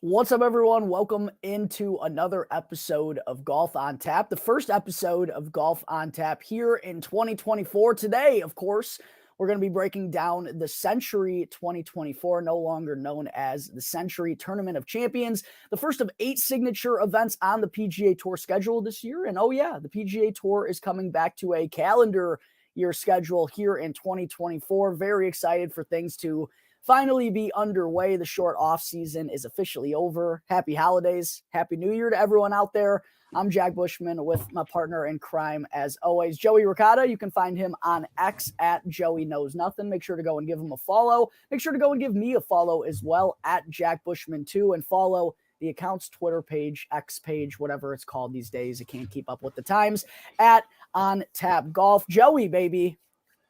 What's up, everyone? Welcome into another episode of Golf on Tap, the first episode of Golf on Tap here in 2024. Today, of course, we're going to be breaking down the Sentry 2024, no longer known as the Sentry Tournament of Champions, the first of 8 signature events on the PGA Tour schedule this year. And oh yeah, the PGA Tour is coming back to a calendar year schedule here in 2024. Very excited for things to finally be underway. The short off season is officially over. Happy holidays. Happy New Year to everyone out there. I'm Jack Bushman with my partner in crime, as always, Joey Ricotta. You can find him on X at Joey Knows Nothing. Make sure to go and give him a follow. Make sure to go and give me a follow as well at Jack Bushman 2, and follow the account's Twitter page, X page, whatever it's called these days. I can't keep up with the times, at On Tap Golf. Joey, baby.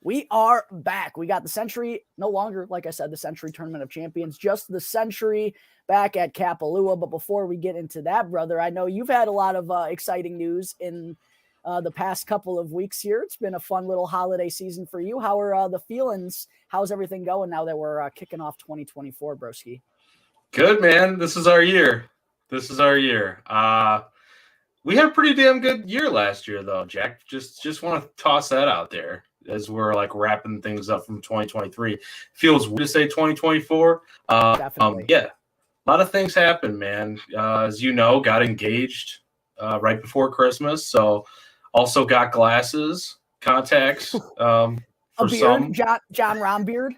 We are back. We got the Sentry, no longer, like I said, the Sentry Tournament of Champions, just the Sentry back at Kapalua. But before we get into that, brother, I know you've had a lot of exciting news in the past couple of weeks here. It's been a fun little holiday season for you. How are the feelings? How's everything going now that we're kicking off 2024, broski? Good, man. This is our year. We had a pretty damn good year last year, though, Jack. Just want to toss that out there as we're like wrapping things up from 2023. Feels weird to say 2024. Definitely. Yeah, a lot of things happened, man. As you know, got engaged right before Christmas. So also got glasses, contacts for a beard, some. John Rahm beard.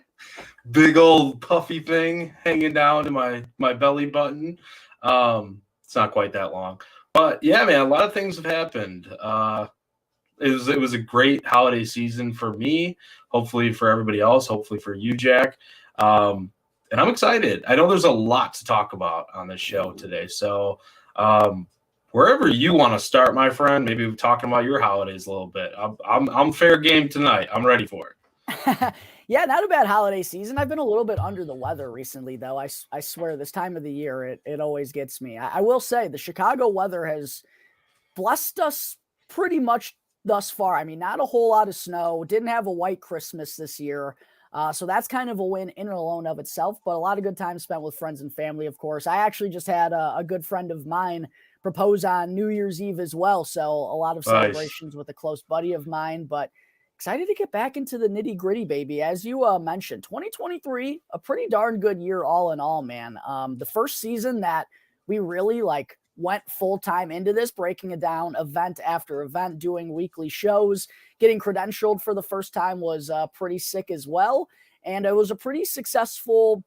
Big old puffy thing hanging down to my belly button. It's not quite that long. But yeah, man, a lot of things have happened. It was a great holiday season for me, hopefully for everybody else, hopefully for you, Jack. And I'm excited. I know there's a lot to talk about on this show today. So wherever you want to start, my friend, maybe we're talking about your holidays a little bit. I'm fair game tonight. I'm ready for it. Yeah, not a bad holiday season. I've been a little bit under the weather recently, though. I swear, this time of the year, it always gets me. I will say the Chicago weather has blessed us pretty much thus far. I mean, not a whole lot of snow. Didn't have a white Christmas this year. So that's kind of a win in and alone of itself, but a lot of good time spent with friends and family, of course. I actually just had a good friend of mine propose on New Year's Eve as well. So a lot of celebrations with a close buddy of mine, but excited to get back into the nitty gritty, baby. As you mentioned, 2023, a pretty darn good year all in all, man. The first season that we really went full time into this, breaking it down event after event, doing weekly shows, getting credentialed for the first time was pretty sick as well. And it was a pretty successful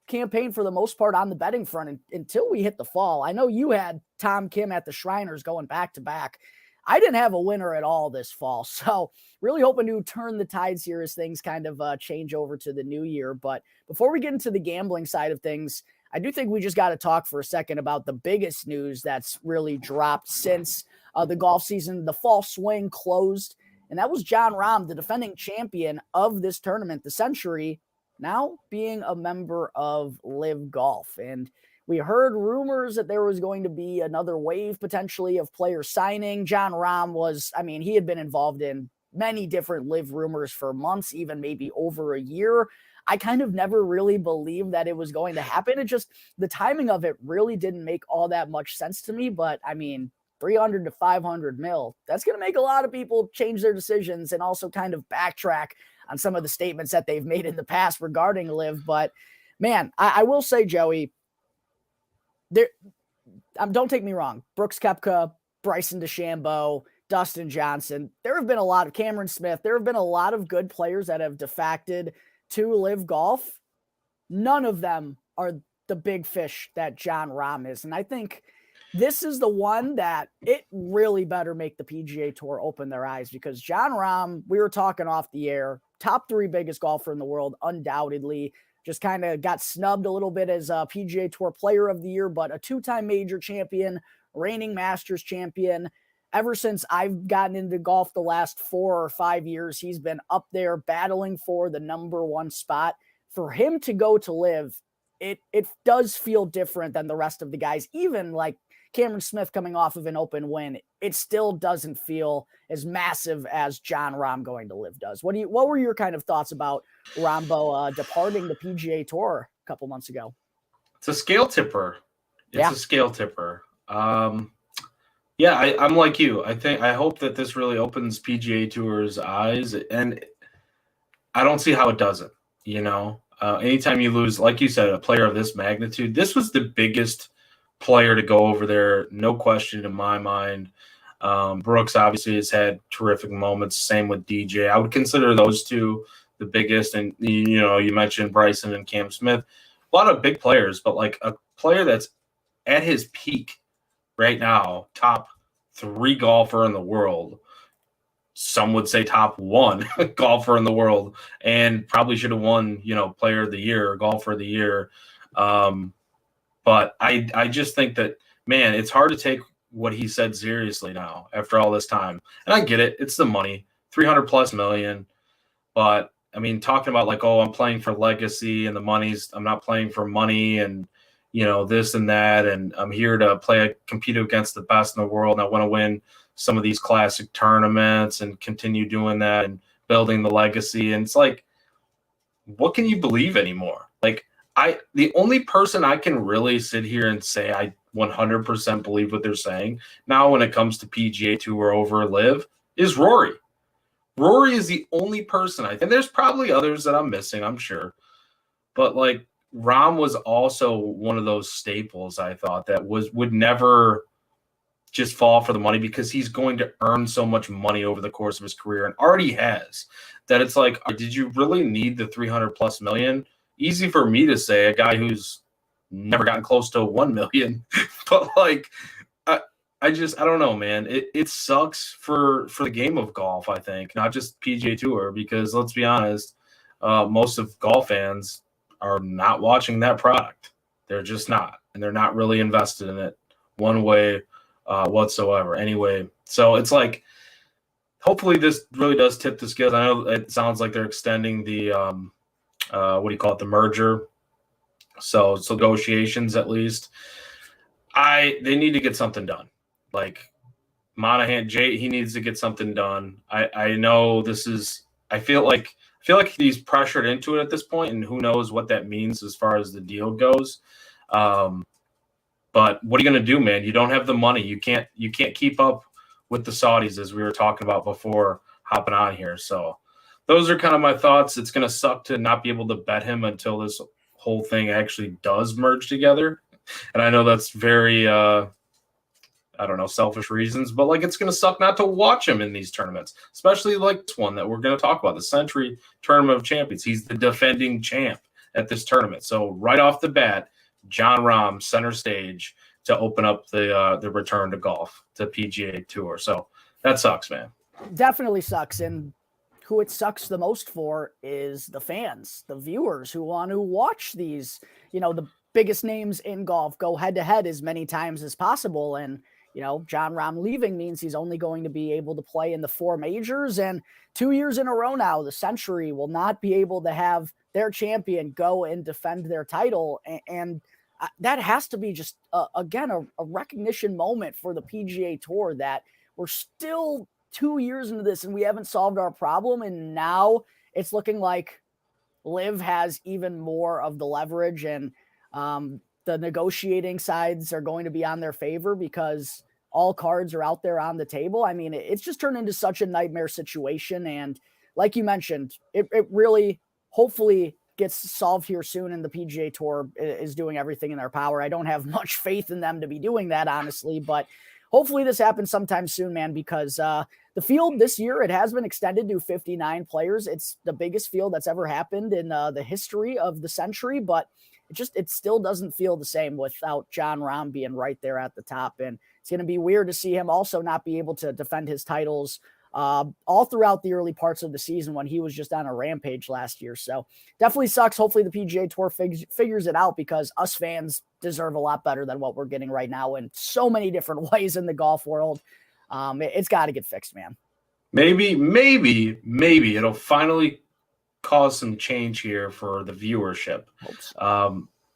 campaign for the most part on the betting front until we hit the fall. I know you had Tom Kim at the Shriners going back to back. I didn't have a winner at all this fall. So really hoping to turn the tides here as things kind of change over to the new year. But before we get into the gambling side of things, I do think we just got to talk for a second about the biggest news that's really dropped since the golf season, the fall swing closed. And that was Jon Rahm, the defending champion of this tournament, the Sentry, now being a member of Live Golf. And we heard rumors that there was going to be another wave potentially of players signing. Jon Rahm he had been involved in many different Live rumors for months, even maybe over a year. I kind of never really believed that it was going to happen. It just, the timing of it really didn't make all that much sense to me. But I mean, 300 to 500 mil, that's going to make a lot of people change their decisions and also kind of backtrack on some of the statements that they've made in the past regarding Live. But man, I will say, Joey, don't take me wrong. Brooks Koepka, Bryson DeChambeau, Dustin Johnson. There have been a lot of Cameron Smith. There have been a lot of good players that have defected to Live Golf. None of them are the big fish that Jon Rahm is. And I think this is the one that it really better make the PGA Tour open their eyes, because Jon Rahm, we were talking off the air, top 3 biggest golfer in the world, undoubtedly. Just kind of got snubbed a little bit as a PGA Tour Player of the Year, but a 2-time major champion, reigning Masters champion. Ever since I've gotten into golf the last 4 or 5 years, he's been up there battling for the number 1 spot. For him to go to Live, it does feel different than the rest of the guys. Even like Cameron Smith coming off of an Open win, it still doesn't feel as massive as Jon Rahm going to Live does. What were your kind of thoughts about Rahmbo departing the PGA Tour a couple months ago? It's a scale tipper. It's a scale tipper. Yeah, I'm like you. I hope that this really opens PGA Tour's eyes, and I don't see how it doesn't. Anytime you lose, like you said, a player of this magnitude, this was the biggest player to go over there, no question in my mind. Brooks obviously has had terrific moments. Same with DJ. I would consider those two the biggest. And you mentioned Bryson and Cam Smith, a lot of big players, but like a player that's at his peak right now, top 3 golfer in the world. Some would say top 1 golfer in the world, and probably should have won, player of the year or golfer of the year. But I just think that, man, it's hard to take what he said seriously now after all this time. And I get it. It's the money, 300+ million. But I mean, talking about like, oh, I'm playing for legacy and the money's, I'm not playing for money and, this and that. And I'm here to compete against the best in the world. And I want to win some of these classic tournaments and continue doing that and building the legacy. And it's like, what can you believe anymore? Like, the only person I can really sit here and say I 100% believe what they're saying now when it comes to PGA Tour over Live is Rory. Rory is the only person and there's probably others that I'm missing, I'm sure. But like Rahm was also one of those staples, I thought, that would never just fall for the money, because he's going to earn so much money over the course of his career and already has, that it's like, did you really need the 300+ million? Easy for me to say, a guy who's never gotten close to 1 million, but like, I don't know, man. It sucks for the game of golf, I think, not just PGA Tour, because let's be honest, most of golf fans are not watching that product. They're just not, and they're not really invested in it one way whatsoever. Anyway, so it's like, hopefully this really does tip the scales. I know it sounds like they're extending the the merger. So negotiations, at least. They need to get something done. Like Monahan, he needs to get something done. I know this is. I feel like he's pressured into it at this point, and who knows what that means as far as the deal goes. But what are you going to do, man? You don't have the money. You can't keep up with the Saudis, as we were talking about before hopping on here. So those are kind of my thoughts. It's going to suck to not be able to bet him until this whole thing actually does merge together. And I know that's very, selfish reasons, but like, it's going to suck not to watch him in these tournaments, especially like this one that we're going to talk about, the Sentry Tournament of Champions. He's the defending champ at this tournament. So right off the bat, Jon Rahm center stage to open up the return to golf, to PGA Tour. So that sucks, man. Definitely sucks. And who it sucks the most for is the fans, the viewers who want to watch these, the biggest names in golf go head to head as many times as possible. And, Jon Rahm leaving means he's only going to be able to play in the 4 majors. And 2 years in a row now, the Sentry will not be able to have their champion go and defend their title. And that has to be just, again, a recognition moment for the PGA Tour that we're still 2 years into this and we haven't solved our problem. And now it's looking like Liv has even more of the leverage, and the negotiating sides are going to be on their favor because all cards are out there on the table. I mean, it's just turned into such a nightmare situation. And like you mentioned, it really hopefully gets solved here soon, and the PGA Tour is doing everything in their power. I don't have much faith in them to be doing that, honestly, but hopefully this happens sometime soon, man, because the field this year, it has been extended to 59 players. It's the biggest field that's ever happened in the history of the Sentry, but it still doesn't feel the same without Jon Rahm being right there at the top. And it's going to be weird to see him also not be able to defend his titles all throughout the early parts of the season when he was just on a rampage last year. So definitely sucks. Hopefully the PGA Tour figures it out, because us fans deserve a lot better than what we're getting right now in so many different ways in the golf world. It's got to get fixed, man. Maybe it'll finally cause some change here for the viewership.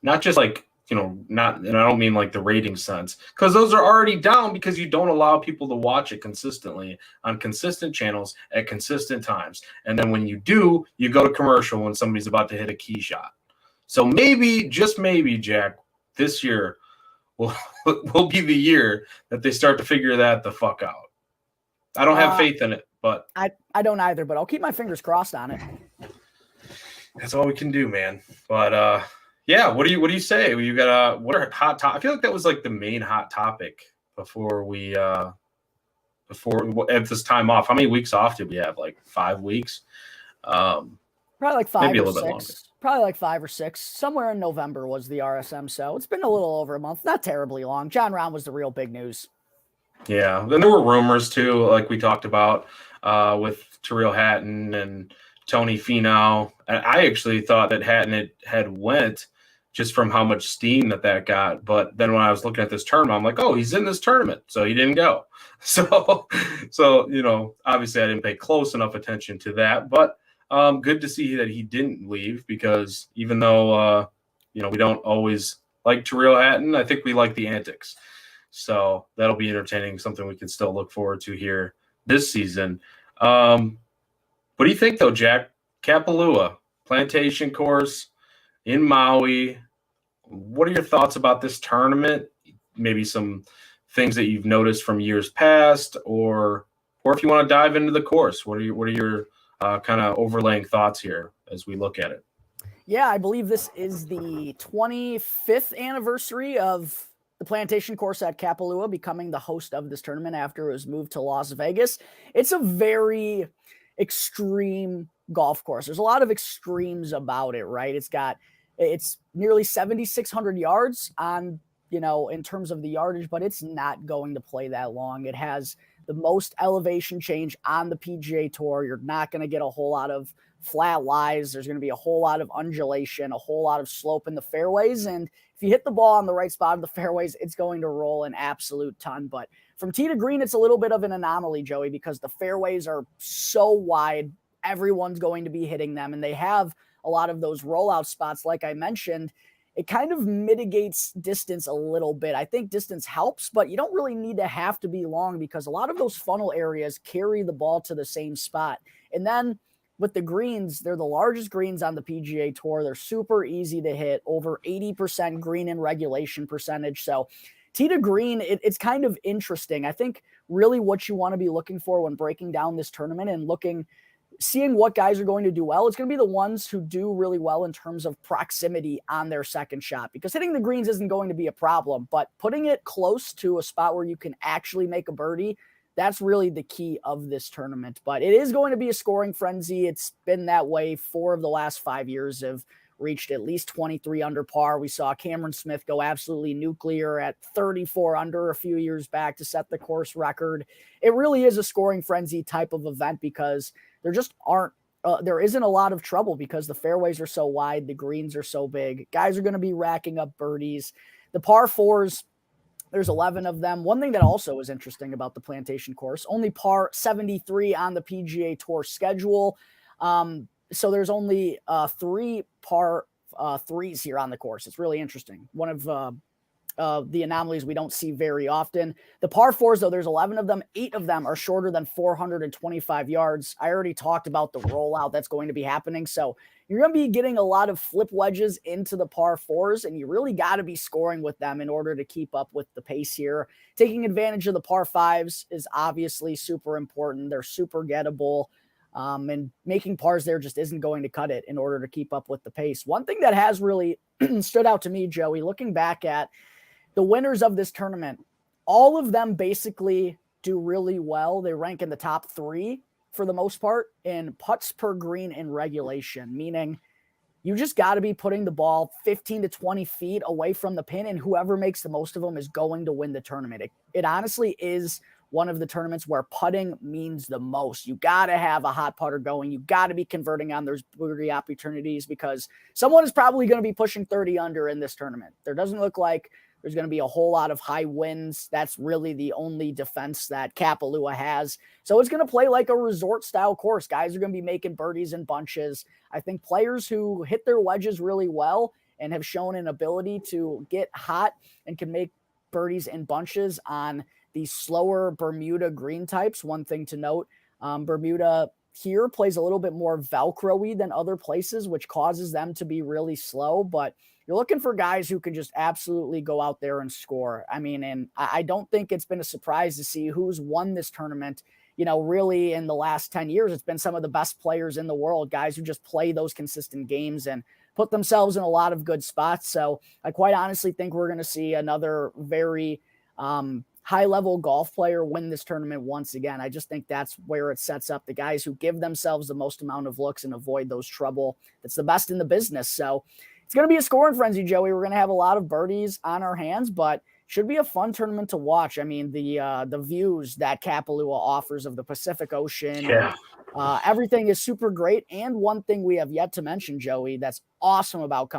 Not just like, and I don't mean like the rating sense, because those are already down because you don't allow people to watch it consistently on consistent channels at consistent times. And then when you do, you go to commercial when somebody's about to hit a key shot. So maybe, just maybe, Jack, this year will be the year that they start to figure that the fuck out. I don't have faith in it, but I don't either, but I'll keep my fingers crossed on it. That's all we can do, man. But yeah, what do you say? You got what are hot topics? I feel like that was like the main hot topic before at this time off. How many weeks off did we have? Like 5 weeks? Probably like 5 maybe or a little 6. bit longer. Probably like 5 or 6. Somewhere in November was the RSM, so it's been a little over a month. Not terribly long. John Rahm was the real big news. Yeah, then there were rumors too, like we talked about with Tyrrell Hatton and Tony Finau. And I actually thought that Hatton had went just from how much steam that got. But then when I was looking at this tournament, I'm like, oh, he's in this tournament, so he didn't go. So obviously I didn't pay close enough attention to that. But good to see that he didn't leave, because even though we don't always like Tyrrell Hatton, I think we like the antics. So that'll be entertaining, something we can still look forward to here this season. What do you think, though, Jack? Kapalua, Plantation Course in Maui. What are your thoughts about this tournament? Maybe some things that you've noticed from years past, or if you want to dive into the course, what are your kind of overlaying thoughts here as we look at it? Yeah, I believe this is the 25th anniversary of the Plantation Course at Kapalua becoming the host of this tournament after it was moved to Las Vegas. It's a very extreme golf course. There's a lot of extremes about it, right? It's nearly 7,600 yards on, in terms of the yardage, but it's not going to play that long. It has the most elevation change on the PGA Tour. You're not going to get a whole lot of flat lies. There's going to be a whole lot of undulation, a whole lot of slope in the fairways. And if you hit the ball on the right spot of the fairways, it's going to roll an absolute ton. But from tee to green, it's a little bit of an anomaly, Joey, because the fairways are so wide. Everyone's going to be hitting them, and they have a lot of those rollout spots. Like I mentioned, it kind of mitigates distance a little bit. I think distance helps, but you don't really need to have to be long, because a lot of those funnel areas carry the ball to the same spot. And then with the greens, they're the largest greens on the PGA Tour. They're super easy to hit, over 80% green in regulation percentage. So tee to green, it's kind of interesting. I think really what you want to be looking for when breaking down this tournament and seeing what guys are going to do well, it's going to be the ones who do really well in terms of proximity on their second shot, because hitting the greens isn't going to be a problem, but putting it close to a spot where you can actually make a birdie, that's really the key of this tournament. But it is going to be a scoring frenzy. It's been that way. 4 of the last 5 years have reached at least 23 under par. We saw Cameron Smith go absolutely nuclear at 34 under a few years back to set the course record. It really is a scoring frenzy type of event, because there just there isn't a lot of trouble, because the fairways are so wide, the greens are so big. Guys are going to be racking up birdies. The par 4s, there's 11 of them. One thing that also is interesting about the Plantation Course, only par 73 on the PGA Tour schedule. So there's only 3 par 3s here on the course. It's really interesting. One of the anomalies we don't see very often. The par 4s, though, there's 11 of them. 8 of them are shorter than 425 yards. I already talked about the rollout that's going to be happening. So you're going to be getting a lot of flip wedges into the par 4s, and you really got to be scoring with them in order to keep up with the pace here. Taking advantage of the par 5s is obviously super important. They're super gettable. And making pars there just isn't going to cut it in order to keep up with the pace. One thing that has really stood out to me, Joey, looking back at the winners of this tournament, all of them basically do really well. They rank in the top 3 for the most part in putts per green in regulation, meaning you just got to be putting the ball 15 to 20 feet away from the pin, and whoever makes the most of them is going to win the tournament. It honestly is one of the tournaments where putting means the most. You got to have a hot putter going. You got to be converting on those birdie opportunities, because someone is probably going to be pushing 30 under in this tournament. There doesn't look like there's going to be a whole lot of high winds. That's really the only defense that Kapalua has. So it's going to play like a resort-style course. Guys are going to be making birdies in bunches. I think players who hit their wedges really well and have shown an ability to get hot and can make birdies in bunches on these slower Bermuda green types. One thing to note, Bermuda here plays a little bit more Velcro-y than other places, which causes them to be really slow, but you're looking for guys who can just absolutely go out there and score. I mean, and I don't think it's been a surprise to see who's won this tournament. Really in the last 10 years, it's been some of the best players in the world, guys who just play those consistent games and put themselves in a lot of good spots. So I quite honestly think we're going to see another very high-level golf player win this tournament once again. I just think that's where it sets up the guys who give themselves the most amount of looks and avoid those trouble. That's the best in the business. So it's going to be a scoring frenzy, Joey. We're going to have a lot of birdies on our hands, but should be a fun tournament to watch. I mean, the views that Kapalua offers of the Pacific Ocean, everything is super great. And one thing we have yet to mention, Joey, that's awesome about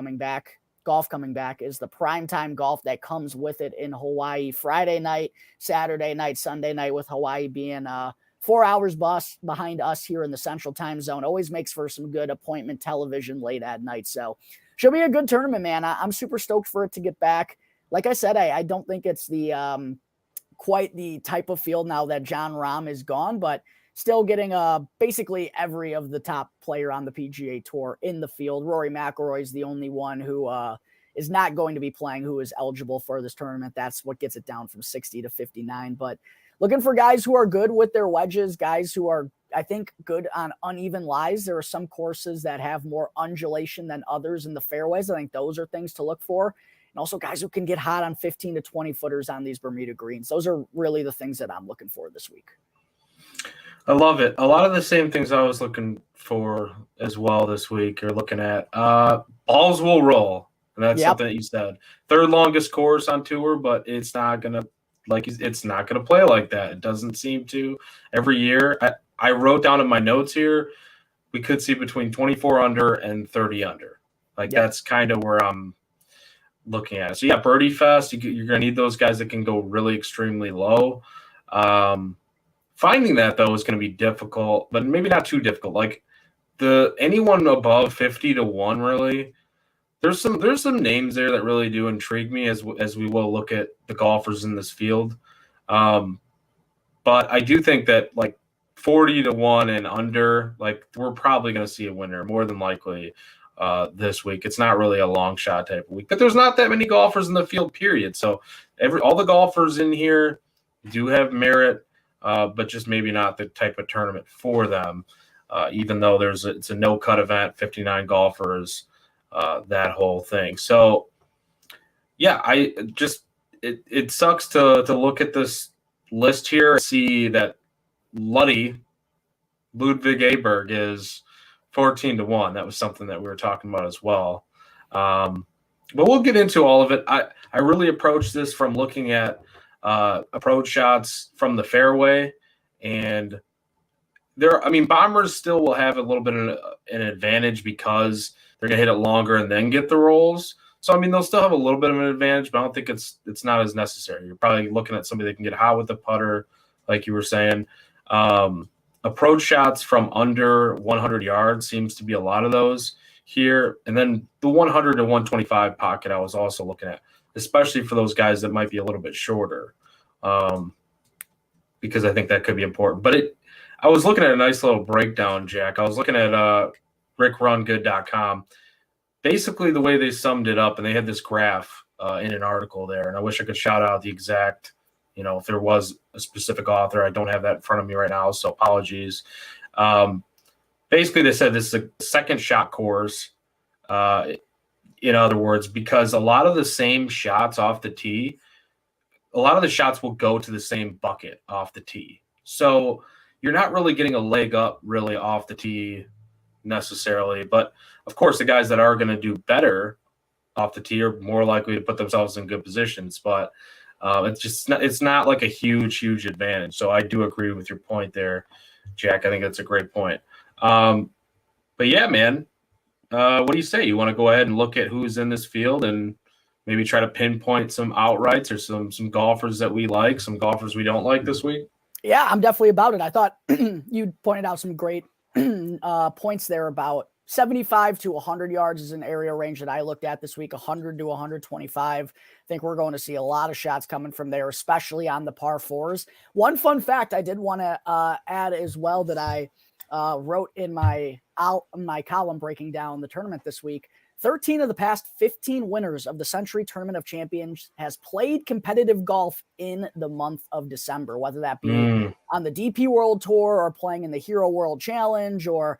golf coming back, is the primetime golf that comes with it in Hawaii. Friday night, Saturday night, Sunday night, with Hawaii being 4 hours bus behind us here in the Central Time Zone. Always makes for some good appointment television late at night. So should be a good tournament, man. I'm super stoked for it to get back. Like I said, I don't think it's the quite the type of field now that Jon Rahm is gone, but still getting basically every of the top player on the PGA Tour in the field. Rory McIlroy is the only one who is not going to be playing, who is eligible for this tournament. That's what gets it down from 60 to 59. But looking for guys who are good with their wedges, guys who are, I think, good on uneven lies. There are some courses that have more undulation than others in the fairways. I think those are things to look for. And also guys who can get hot on 15 to 20 footers on these Bermuda greens. Those are really the things that I'm looking for this week. I love it. A lot of the same things I was looking for as well this week are looking at. Balls will roll. And that's something that you said. Third longest course on tour, but it's not going to play like that. It doesn't seem to every year. I wrote down in my notes here, we could see between 24 under and 30 under. That's kind of where I'm looking at it. So Birdie Fest, you're going to need those guys that can go really extremely low. Finding that though is going to be difficult, but maybe not too difficult. Like anyone above 50 to 1, really. There's some names there that really do intrigue me as we will look at the golfers in this field. But I do think that 40 to 1 and under, we're probably going to see a winner more than likely this week. It's not really a long shot type of week, but there's not that many golfers in the field, period. So all the golfers in here do have merit, but just maybe not the type of tournament for them. Even though it's a no cut event, 59 golfers, that whole thing. So it sucks to look at this list here and see that Ludwig Aberg is 14 to 1. That was something that we were talking about as well. But we'll get into all of it. I really approached this from looking at approach shots from the fairway, and bombers still will have a little bit of an advantage because they're going to hit it longer and then get the rolls. So, they'll still have a little bit of an advantage, but I don't think it's not as necessary. You're probably looking at somebody that can get hot with the putter, like you were saying. Approach shots from under 100 yards seems to be a lot of those here. And then the 100 to 125 pocket I was also looking at, especially for those guys that might be a little bit shorter, because I think that could be important. But I was looking at a nice little breakdown, Jack. I was looking at rickrungood.com. Basically, the way they summed it up, and they had this graph in an article there, and I wish I could shout out the exact, if there was a specific author. I don't have that in front of me right now, so apologies. Basically, they said this is a second shot course, in other words, because a lot of the same shots off the tee, a lot of the shots will go to the same bucket off the tee. So you're not really getting a leg up really off the tee necessarily. But, of course, the guys that are going to do better off the tee are more likely to put themselves in good positions. But it's not like a huge advantage. So I do agree with your point there, Jack. I think that's a great point. But yeah, man, what do you say? You want to go ahead and look at who's in this field and maybe try to pinpoint some outrights or some golfers that we like, some golfers we don't like this week? Yeah, I'm definitely about it. I thought you pointed out some great points there about 75 to 100 yards is an area range that I looked at this week, 100 to 125. I think we're going to see a lot of shots coming from there, especially on the par fours. One fun fact I did want to add as well that I wrote in my column breaking down the tournament this week. 13 of the past 15 winners of the Sentry Tournament of Champions has played competitive golf in the month of December, whether that be on the DP World Tour or playing in the Hero World Challenge or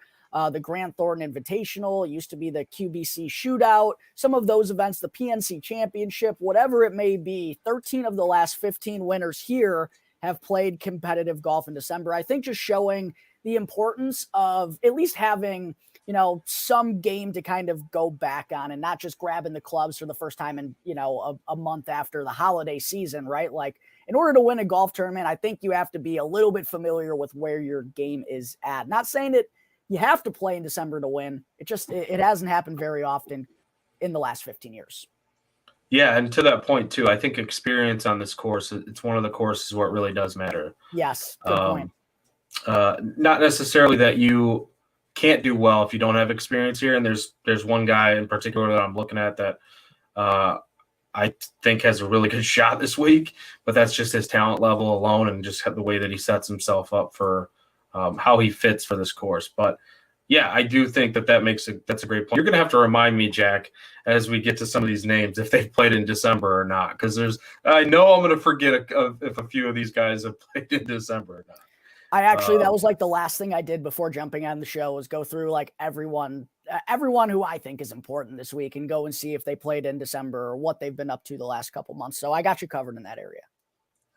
the Grant Thornton Invitational. It used to be the QBC Shootout. Some of those events, the PNC Championship, whatever it may be, 13 of the last 15 winners here have played competitive golf in December. I think just showing the importance of at least having, you know, some game to kind of go back on and not just grabbing the clubs for the first time in, you know, a month after the holiday season, right? Like, in order to win a golf tournament, I think you have to be a little bit familiar with where your game is at. Not saying that you have to play in December to win. It hasn't happened very often in the last 15 years. Yeah, and to that point too, I think experience on this course, it's one of the courses where it really does matter. Yes, good point. Not necessarily that you can't do well if you don't have experience here. And there's one guy in particular that I'm looking at that I think has a really good shot this week, but that's just his talent level alone and just the way that he sets himself up for how he fits for this course. But yeah, I do think that's a great point. You're going to have to remind me, Jack, as we get to some of these names, if they've played in December or not, because I know I'm going to forget if a few of these guys have played in December or not. That was like the last thing I did before jumping on the show was go through like everyone who I think is important this week and go and see if they played in December or what they've been up to the last couple months. So I got you covered in that area.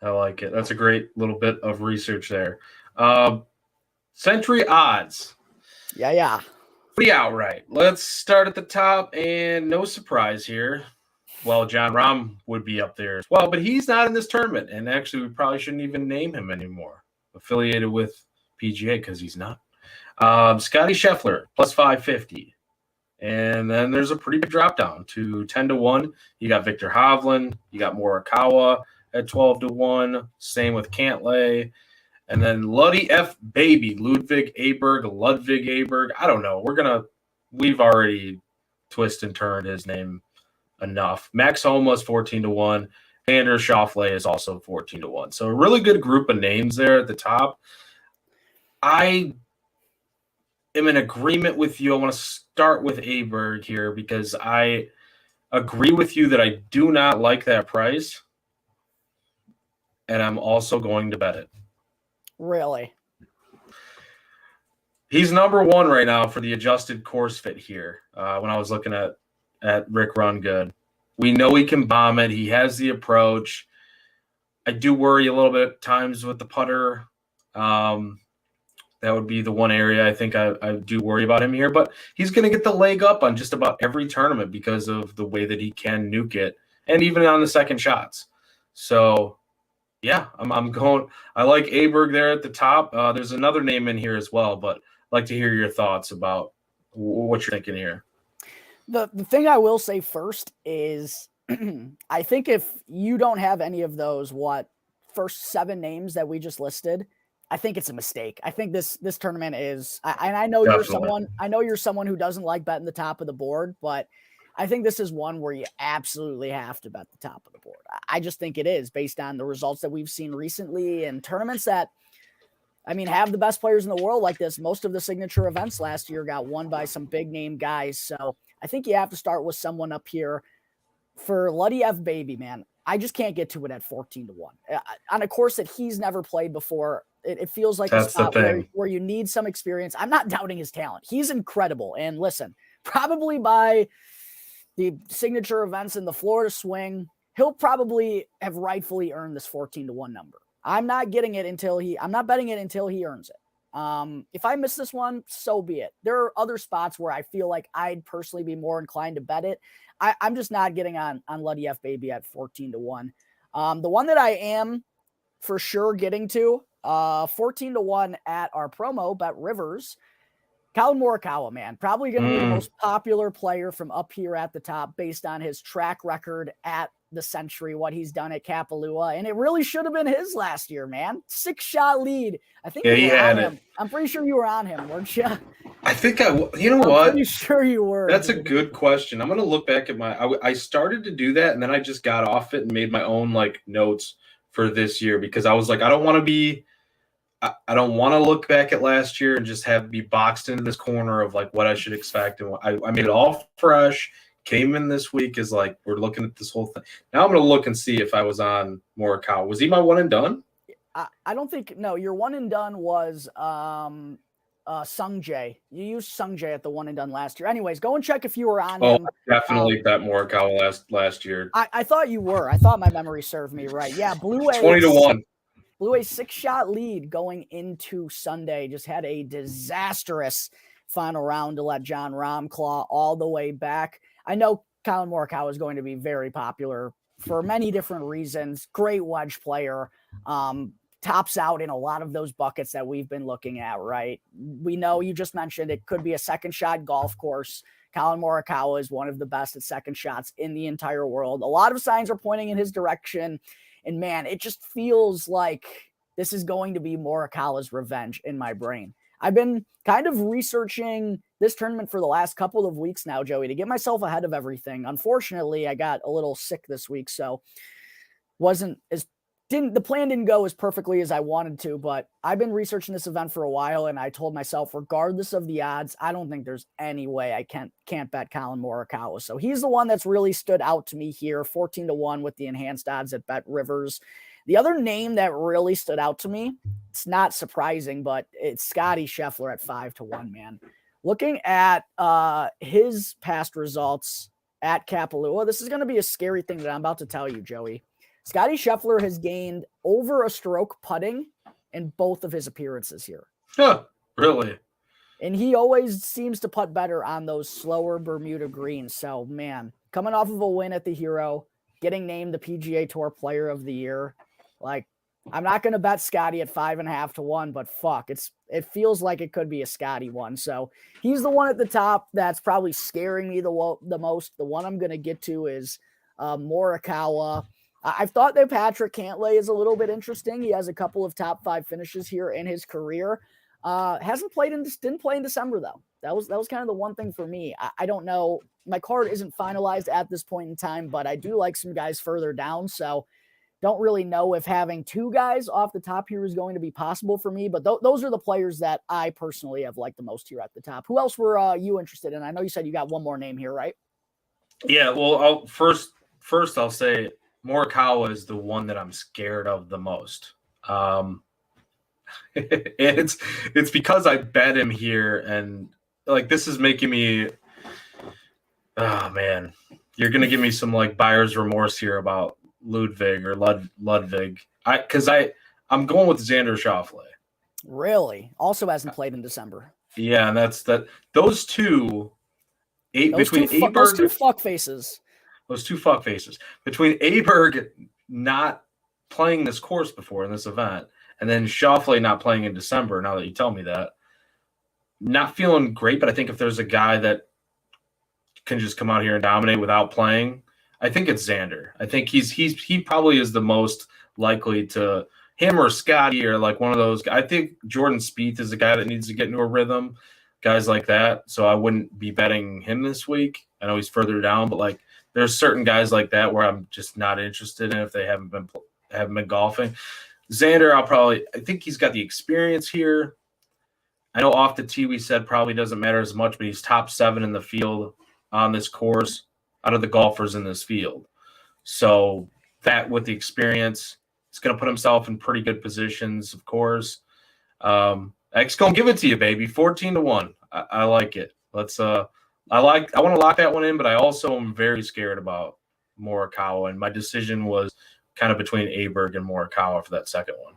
I like it. That's a great little bit of research there. Sentry odds. Yeah. Pretty outright. Let's start at the top, and no surprise here. Well, John Rahm would be up there as well, but he's not in this tournament, and actually we probably shouldn't even name him anymore. Affiliated with PGA because he's not. Scotty Scheffler plus 550, and then there's a pretty big drop down to 10-1. You got Victor Hovland, you got Morikawa at 12-1. Same with Cantlay, and then Luddy F Baby Ludwig Aberg. I don't know. We've already twisted and turned his name enough. Max Homa's 14-1. Anders Schauffele is also 14-1. So a really good group of names there at the top. I am in agreement with you. I want to start with Aberg here because I agree with you that I do not like that price. And I'm also going to bet it. Really? He's number one right now for the adjusted course fit here. When I was looking at Rick Run Good. We know he can bomb it. He has the approach. I do worry a little bit at times with the putter. That would be the one area I think I do worry about him here. But he's going to get the leg up on just about every tournament because of the way that he can nuke it, and even on the second shots. So, yeah, I'm going. I like Aberg there at the top. There's another name in here as well, but I'd like to hear your thoughts about what you're thinking here. The thing I will say first is I think if you don't have any of those first 7 names that we just listed, I think it's a mistake. I think this tournament is and I know you're someone who doesn't like betting the top of the board, but I think this is one where you absolutely have to bet the top of the board. I just think it is based on the results that we've seen recently and tournaments that have the best players in the world like this. Most of the signature events last year got won by some big name guys. So I think you have to start with someone up here. For Luddy F Baby, man, I just can't get to it at 14-1 on a course that he's never played before. It feels like a spot where you need some experience. I'm not doubting his talent. He's incredible. And listen, probably by the signature events in the Florida swing, he'll probably have rightfully earned this 14-1 number. I'm not betting it until he earns it. If I miss this one, so be it. There are other spots where I feel like I'd personally be more inclined to bet it. I'm just not getting on Luddy F Baby at 14-1. The one that I am for sure getting to 14-1 at our promo Bet Rivers, Collin Morikawa, man, probably going to be the most popular player from up here at the top based on his track record at the Sentry, what he's done at Kapalua, and it really should have been his last year, man. 6-shot lead. I think you were on him. I'm pretty sure you were on him, weren't you? I think you know what? I'm pretty sure you were. That's a good question. I'm going to look back at I started to do that, and then I just got off it and made my own notes for this year because I was like, I don't want to be I don't want to look back at last year and just have be boxed into this corner of like what I should expect. And I made it all fresh. Came in this week is like we're looking at this whole thing. Now I'm going to look and see if I was on Morikawa. Was he my one and done? I don't think. No, your one and done was Sung Jae. You used Sung Jae at the one and done last year. Anyways, go and check if you were on him. Definitely bet Morikawa last year. I thought you were. I thought my memory served me right. Yeah, blew a 20-1. Blew a 6-shot lead going into Sunday. Just had a disastrous final round to let John Rahm claw all the way back. I know Collin Morikawa is going to be very popular for many different reasons. Great wedge player. Tops out in a lot of those buckets that we've been looking at, right? We know you just mentioned it could be a second shot golf course. Collin Morikawa is one of the best at second shots in the entire world. A lot of signs are pointing in his direction. And man, it just feels like this is going to be Morikawa's revenge in my brain. I've been kind of researching this tournament for the last couple of weeks now, Joey, to get myself ahead of everything. Unfortunately, I got a little sick this week, so the plan didn't go as perfectly as I wanted to, but I've been researching this event for a while, and I told myself, regardless of the odds, I don't think there's any way I can't bet Collin Morikawa. So he's the one that's really stood out to me here, 14-1 with the enhanced odds at Bet Rivers. The other name that really stood out to me, it's not surprising, but it's Scotty Scheffler at 5-1, man. Looking at his past results at Kapalua, this is going to be a scary thing that I'm about to tell you, Joey. Scotty Scheffler has gained over a stroke putting in both of his appearances here. Huh, really? And he always seems to putt better on those slower Bermuda greens. So, man, coming off of a win at the Hero, getting named the PGA Tour Player of the Year, like, I'm not going to bet Scotty at 5.5-1, but fuck, it feels like it could be a Scotty one. So he's the one at the top that's probably scaring me the most. The one I'm going to get to is Morikawa. I've thought that Patrick Cantlay is a little bit interesting. He has a couple of top 5 finishes here in his career. Didn't play in December though. That was kind of the one thing for me. I don't know. My card isn't finalized at this point in time, but I do like some guys further down. So don't really know if having 2 guys off the top here is going to be possible for me. But those are the players that I personally have liked the most here at the top. Who else were you interested in? I know you said you got one more name here, right? Yeah. Well, first I'll say Morikawa is the one that I'm scared of the most. It's because I bet him here, and like this is making me. Oh man, you're gonna give me some like buyer's remorse here about Ludwig or Ludwig. I'm going with Xander Schauffele. Really? Also hasn't played in December. Yeah, and that's that. Those two, those two fuck faces. Those 2 fuck faces between Aberg not playing this course before in this event, and then Schauffele not playing in December. Now that you tell me that, not feeling great. But I think if there's a guy that can just come out here and dominate without playing, I think it's Xander. I think he probably is the most likely to, him or Scotty or like one of those. I think Jordan Spieth is a guy that needs to get into a rhythm, guys like that. So I wouldn't be betting him this week. I know he's further down, but like there's certain guys like that where I'm just not interested in if they haven't been golfing. Xander, I think he's got the experience here. I know off the tee we said probably doesn't matter as much, but he's top 7 in the field on this course out of the golfers in this field. So that with the experience, he's going to put himself in pretty good positions, of course. X going to give it to you, baby. 14-1. I like it. I want to lock that one in, but I also am very scared about Morikawa, and my decision was kind of between Aberg and Morikawa for that second one.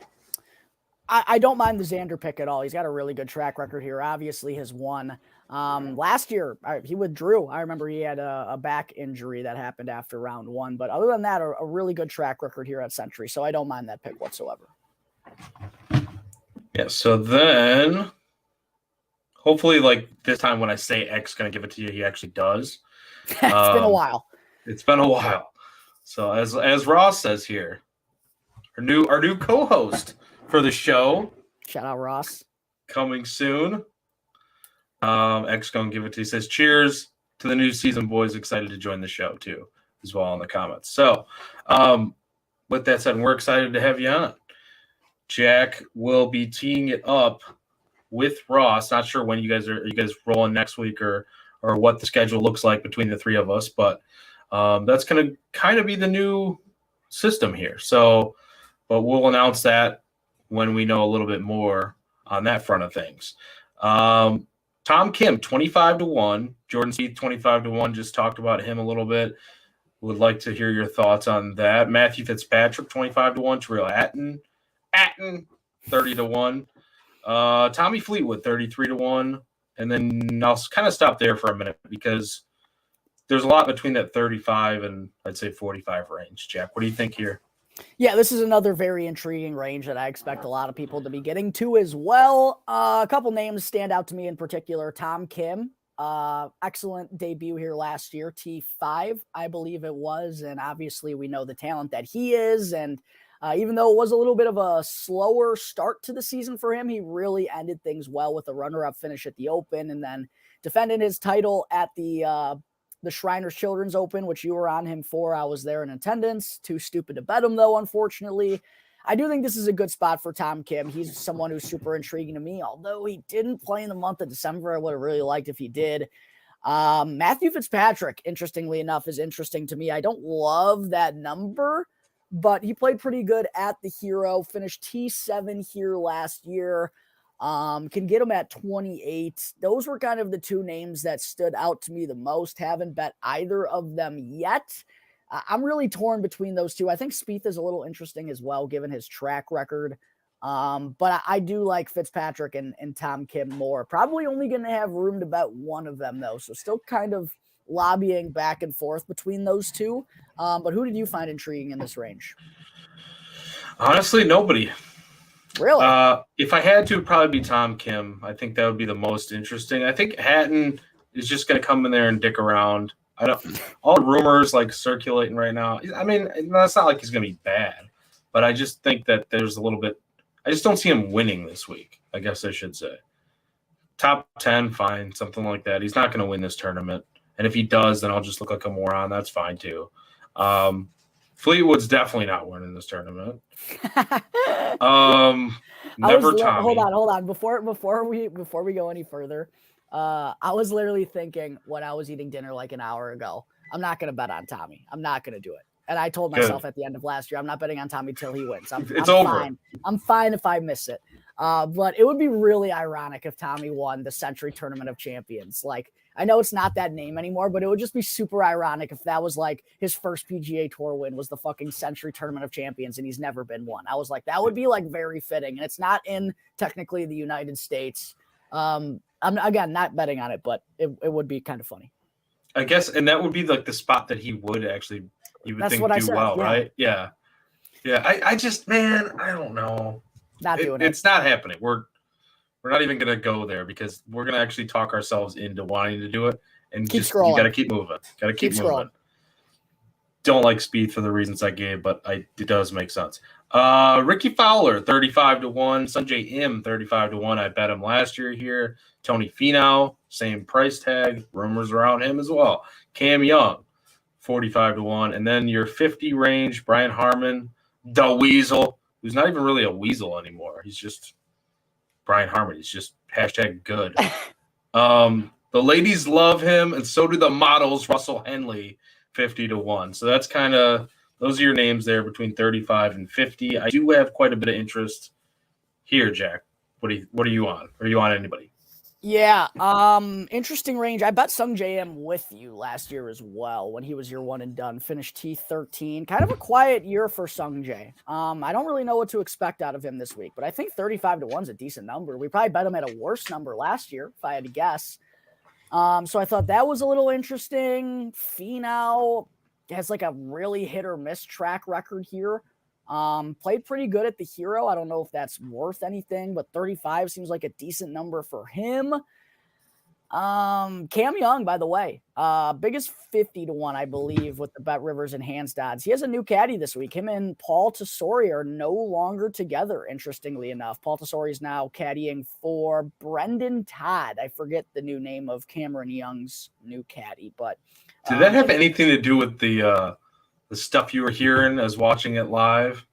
I don't mind the Xander pick at all. He's got a really good track record here. Obviously has won. Last year, he withdrew. I remember he had a back injury that happened after round 1. But other than that, a really good track record here at Sentry. So I don't mind that pick whatsoever. Yeah, so then hopefully like this time when I say X going to give it to you, he actually does. It's been a while. It's been a while. So as Ross says here, our new co-host for the show. Shout out Ross. Coming soon. X gonna give it to you. He says, cheers to the new season, boys. Excited to join the show too, as well in the comments. So with that said, we're excited to have you on. Jack will be teeing it up with Ross. Not sure when you guys rolling next week or what the schedule looks like between the three of us, but that's going to kind of be the new system here. So, but we'll announce that when we know a little bit more on that front of things. Tom Kim, 25-1. Jordan Spieth, 25-1. Just talked about him a little bit. Would like to hear your thoughts on that. Matthew Fitzpatrick, 25-1. Terrell Hatton, 30-1. Tommy Fleetwood, 33-1. And then I'll kind of stop there for a minute because there's a lot between that 35 and I'd say 45 range. Jack, what do you think here? Yeah, this is another very intriguing range that I expect a lot of people to be getting to as well. A couple names stand out to me in particular. Tom Kim, excellent debut here last year, T5, I believe it was. And obviously we know the talent that he is. And even though it was a little bit of a slower start to the season for him, he really ended things well with a runner-up finish at the Open and then defended his title at the Shriners Children's Open, which you were on him for. I was there in attendance. Too stupid to bet him, though, unfortunately. I do think this is a good spot for Tom Kim. He's someone who's super intriguing to me, although he didn't play in the month of December. I would have really liked if he did. Matthew Fitzpatrick, interestingly enough, is interesting to me. I don't love that number, but he played pretty good at the Hero, finished T7 here last year. Can get him at 28. Those were kind of the two names that stood out to me the most. Haven't bet either of them yet. I'm really torn between those two. I think Spieth is a little interesting as well, given his track record. But I do like Fitzpatrick and Tom Kim more. Probably only going to have room to bet one of them, though. So still kind of lobbying back and forth between those two. But who did you find intriguing in this range? Honestly, nobody. Really? If I had to, it'd probably be Tom Kim. I think that would be the most interesting. I think Hatton is just going to come in there and dick around. All the rumors like circulating right now. I mean, that's not like he's going to be bad, but I just think that there's a little bit. I just don't see him winning this week. I guess I should say. Top 10, fine, something like that. He's not going to win this tournament, and if he does, then I'll just look like a moron. That's fine too. Fleetwood's definitely not winning this tournament. Never Tommy. Hold on. Before we go any further, I was literally thinking when I was eating dinner like an hour ago, I'm not going to bet on Tommy. I'm not going to do it. And I told myself at the end of last year, I'm not betting on Tommy till he wins. I'm over. Fine. I'm fine if I miss it. But it would be really ironic if Tommy won the Sentry Tournament of Champions. Like, I know it's not that name anymore, but it would just be super ironic if that was like his first PGA Tour win was the fucking Sentry Tournament of Champions and he's never been one. I was like, that would be like very fitting. And it's not in technically the United States. I'm again not betting on it, but it would be kind of funny. I guess, and that would be like the spot that he would actually, you would think do well, yeah. Right? Yeah. Yeah. I just, man, I don't know. Not doing it. It's not happening. We're not even going to go there because we're going to actually talk ourselves into wanting to do it. And keep just, scrolling. You got to keep moving. Got to keep moving. Scrolling. Don't like Spieth for the reasons I gave, but it does make sense. Ricky Fowler, 35-1. Sungjae Im, 35-1. I bet him last year here. Tony Finau, same price tag. Rumors around him as well. Cam Young, 45-1. And then your 50 range, Brian Harmon, the Weasel, who's not even really a weasel anymore. He's just Brian Harmon. He's just #good. The ladies love him, and so do the models. Russell Henley, 50-1. So that's kind of those are your names there between 35 and 50. I do have quite a bit of interest here, Jack. What are you on? Are you on anybody? Yeah, interesting range. I bet Sungjae Im with you last year as well when he was your one and done. Finished T13. Kind of a quiet year for Sungjae. I don't really know what to expect out of him this week, but I think 35-1 is a decent number. We probably bet him at a worse number last year, if I had to guess. So I thought that was a little interesting. Finau has like a really hit or miss track record here. Played pretty good at the Hero. I don't know if that's worth anything, but 35 seems like a decent number for him. Cam Young, by the way, biggest 50-1, I believe, with the Bet Rivers and Hands odds. He has a new caddy this week. Him and Paul Tesori are no longer together, interestingly enough. Paul Tesori is now caddying for Brendan Todd. I forget the new name of Cameron Young's new caddy, but did that have anything to do with the stuff you were hearing as watching it live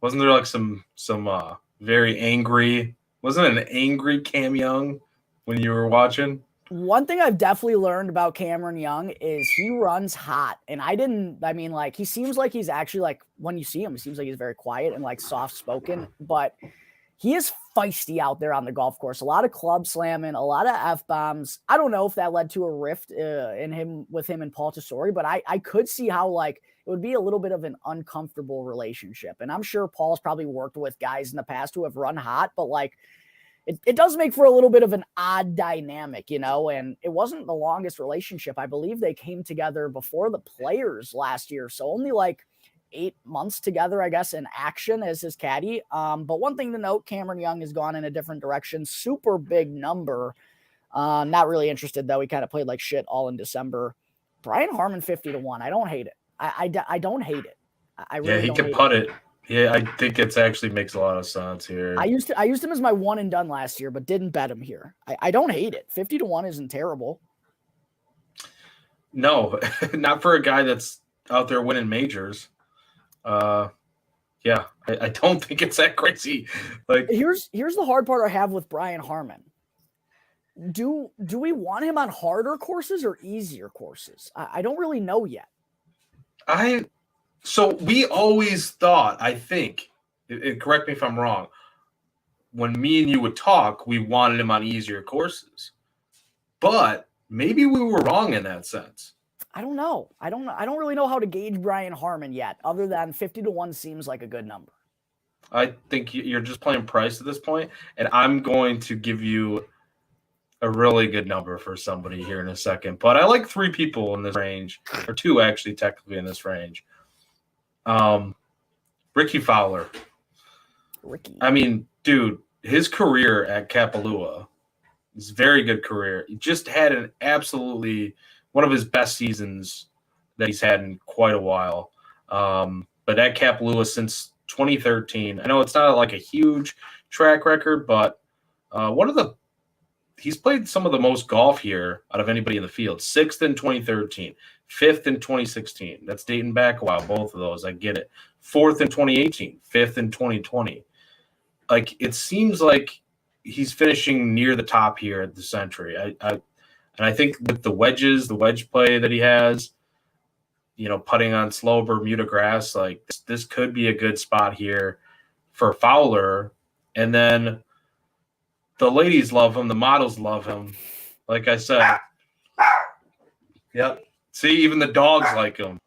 Wasn't there like some very angry? Wasn't it an angry Cam Young when you were watching? One thing I've definitely learned about Cameron Young is he runs hot. And he seems like he's actually like, when you see him, he seems like he's very quiet and like soft spoken, but he is feisty out there on the golf course. A lot of club slamming, a lot of F-bombs. I don't know if that led to a rift with him and Paul Tesori, but I could see how like it would be a little bit of an uncomfortable relationship. And I'm sure Paul's probably worked with guys in the past who have run hot, but like, it does make for a little bit of an odd dynamic, and it wasn't the longest relationship. I believe they came together before the Players last year. So only like 8 months together, I guess, in action as his caddy. But one thing to note, Cameron Young has gone in a different direction. Super big number. Not really interested, though. He kind of played like shit all in December. Brian Harman, 50-1. I don't hate it. I don't hate it. I really he don't can hate putt it. it. Yeah, I think it's actually makes a lot of sense here. I used him as my one and done last year, but didn't bet him here. I don't hate it. 50-1 isn't terrible. No, not for a guy that's out there winning majors. I don't think it's that crazy. Like here's the hard part I have with Brian Harman. Do we want him on harder courses or easier courses? I don't really know yet. So we always thought, I think, and correct me if I'm wrong, when me and you would talk, we wanted him on easier courses. But maybe we were wrong in that sense. I don't know. I don't really know how to gauge Brian Harman yet, other than 50-1 seems like a good number. I think you're just playing price at this point, and I'm going to give you a really good number for somebody here in a second. But I like 3 people in this range, or 2 actually technically in this range. Ricky Fowler. Ricky. I mean, dude, his career at Kapalua is a very good career. He just had an absolutely one of his best seasons that he's had in quite a while. But at Kapalua since 2013, I know it's not like a huge track record, but he's played some of the most golf here out of anybody in the field. 6th in 2013, 5th in 2016. That's dating back a while, both of those. I get it. 4th in 2018, 5th in 2020. Like, it seems like he's finishing near the top here at the Sentry. And I think with the wedge play that he has, putting on slow Bermuda grass, like this could be a good spot here for Fowler. And then the ladies love him. The models love him. Like I said. Yep. See, even the dogs like him.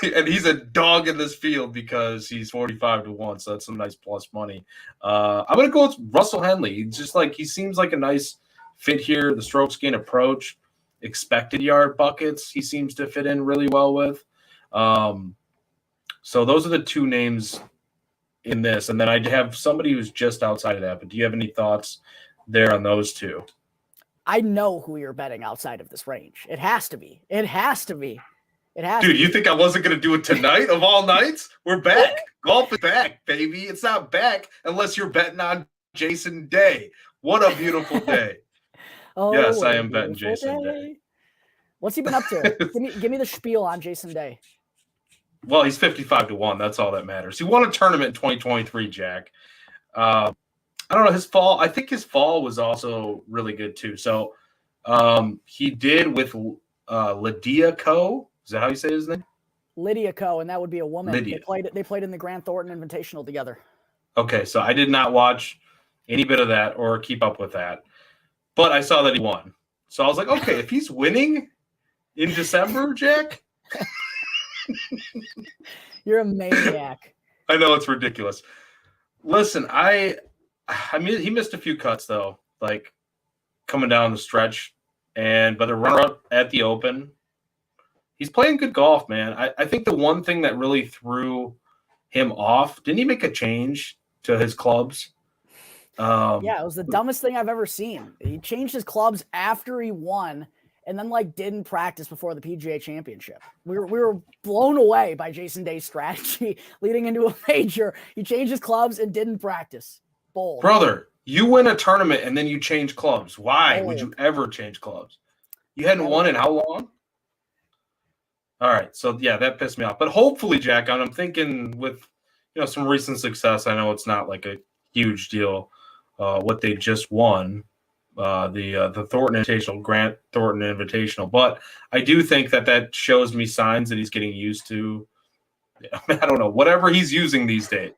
And he's a dog in this field because he's 45-1. So that's some nice plus money. I'm going to go with Russell Henley. He seems like a nice fit here. The strokes gain approach, expected yard buckets, he seems to fit in really well with. So those are the 2 names in this. And then I have somebody who's just outside of that. But do you have any thoughts there on those 2? I know who you're betting outside of this range. It has to be. Dude, you think I wasn't going to do it tonight of all nights? We're back. Golf is back, baby. It's not back unless you're betting on Jason Day. What a beautiful day. Oh, yes, I am betting Jason Day. What's he been up to? give me the spiel on Jason Day. Well, he's 55-1. That's all that matters. He won a tournament in 2023, Jack. I don't know, his fall. I think his fall was also really good too. So he did with Lydia Ko. Is that how you say his name? Lydia Ko, and that would be a woman. Lydia. They played in the Grant Thornton Invitational together. Okay, so I did not watch any bit of that or keep up with that, but I saw that he won. So I was like, okay, if he's winning in December, Jack. You're a maniac. I know, it's ridiculous. Listen, I mean, he missed a few cuts though, like coming down the stretch, but the runner-up at the Open, he's playing good golf, man. I think the one thing that really threw him off, didn't he make a change to his clubs? Yeah, it was the dumbest thing I've ever seen. He changed his clubs after he won, and then didn't practice before the PGA Championship. We were blown away by Jason Day's strategy leading into a major. He changed his clubs and didn't practice. Bold. Brother, you win a tournament and then you change clubs. Why would you ever change clubs? You hadn't won in how long? All right. So, yeah, that pissed me off. But hopefully, Jack, I'm thinking with, some recent success, I know it's not like a huge deal what they just won, the Thornton Invitational, Grant Thornton Invitational. But I do think that shows me signs that he's getting used to, I don't know, whatever he's using these days.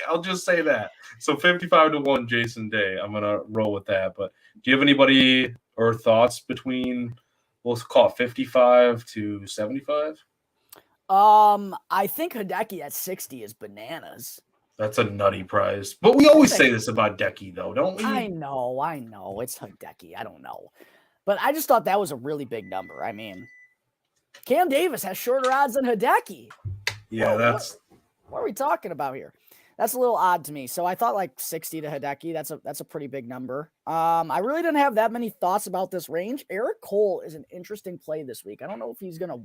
I'll just say that. So 55-1 Jason Day. I'm going to roll with that. But do you have anybody or thoughts between, we'll call it 55 to 75? I think Hideki at 60 is bananas. That's a nutty prize. But we always say this about Decky, though, don't we? I know. It's Hideki. I don't know. But I just thought that was a really big number. I mean, Cam Davis has shorter odds than Hideki. Yeah, what are we talking about here? That's a little odd to me. So I thought like 60 to Hideki. That's a pretty big number. I really didn't have that many thoughts about this range. Eric Cole is an interesting play this week. I don't know if he's going to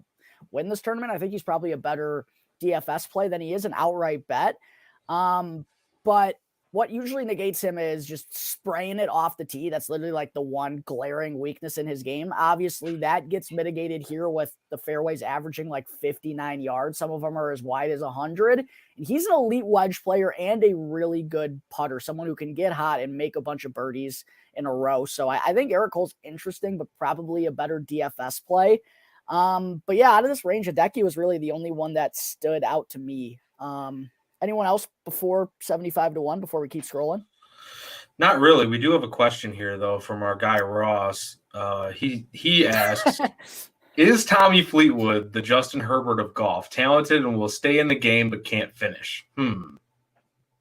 win this tournament. I think he's probably a better DFS play than he is an outright bet. But what usually negates him is just spraying it off the tee. That's literally like the one glaring weakness in his game. Obviously, that gets mitigated here with the fairways averaging like 59 yards. Some of them are as wide as 100. And he's an elite wedge player and a really good putter, someone who can get hot and make a bunch of birdies in a row. So I think Eric Cole's interesting, but probably a better DFS play. But yeah, out of this range, Hideki was really the only one that stood out to me. Anyone else before 75-1 before we keep scrolling? Not really. We do have a question here, though, from our guy Ross. He asks, is Tommy Fleetwood the Justin Herbert of golf, talented and will stay in the game but can't finish?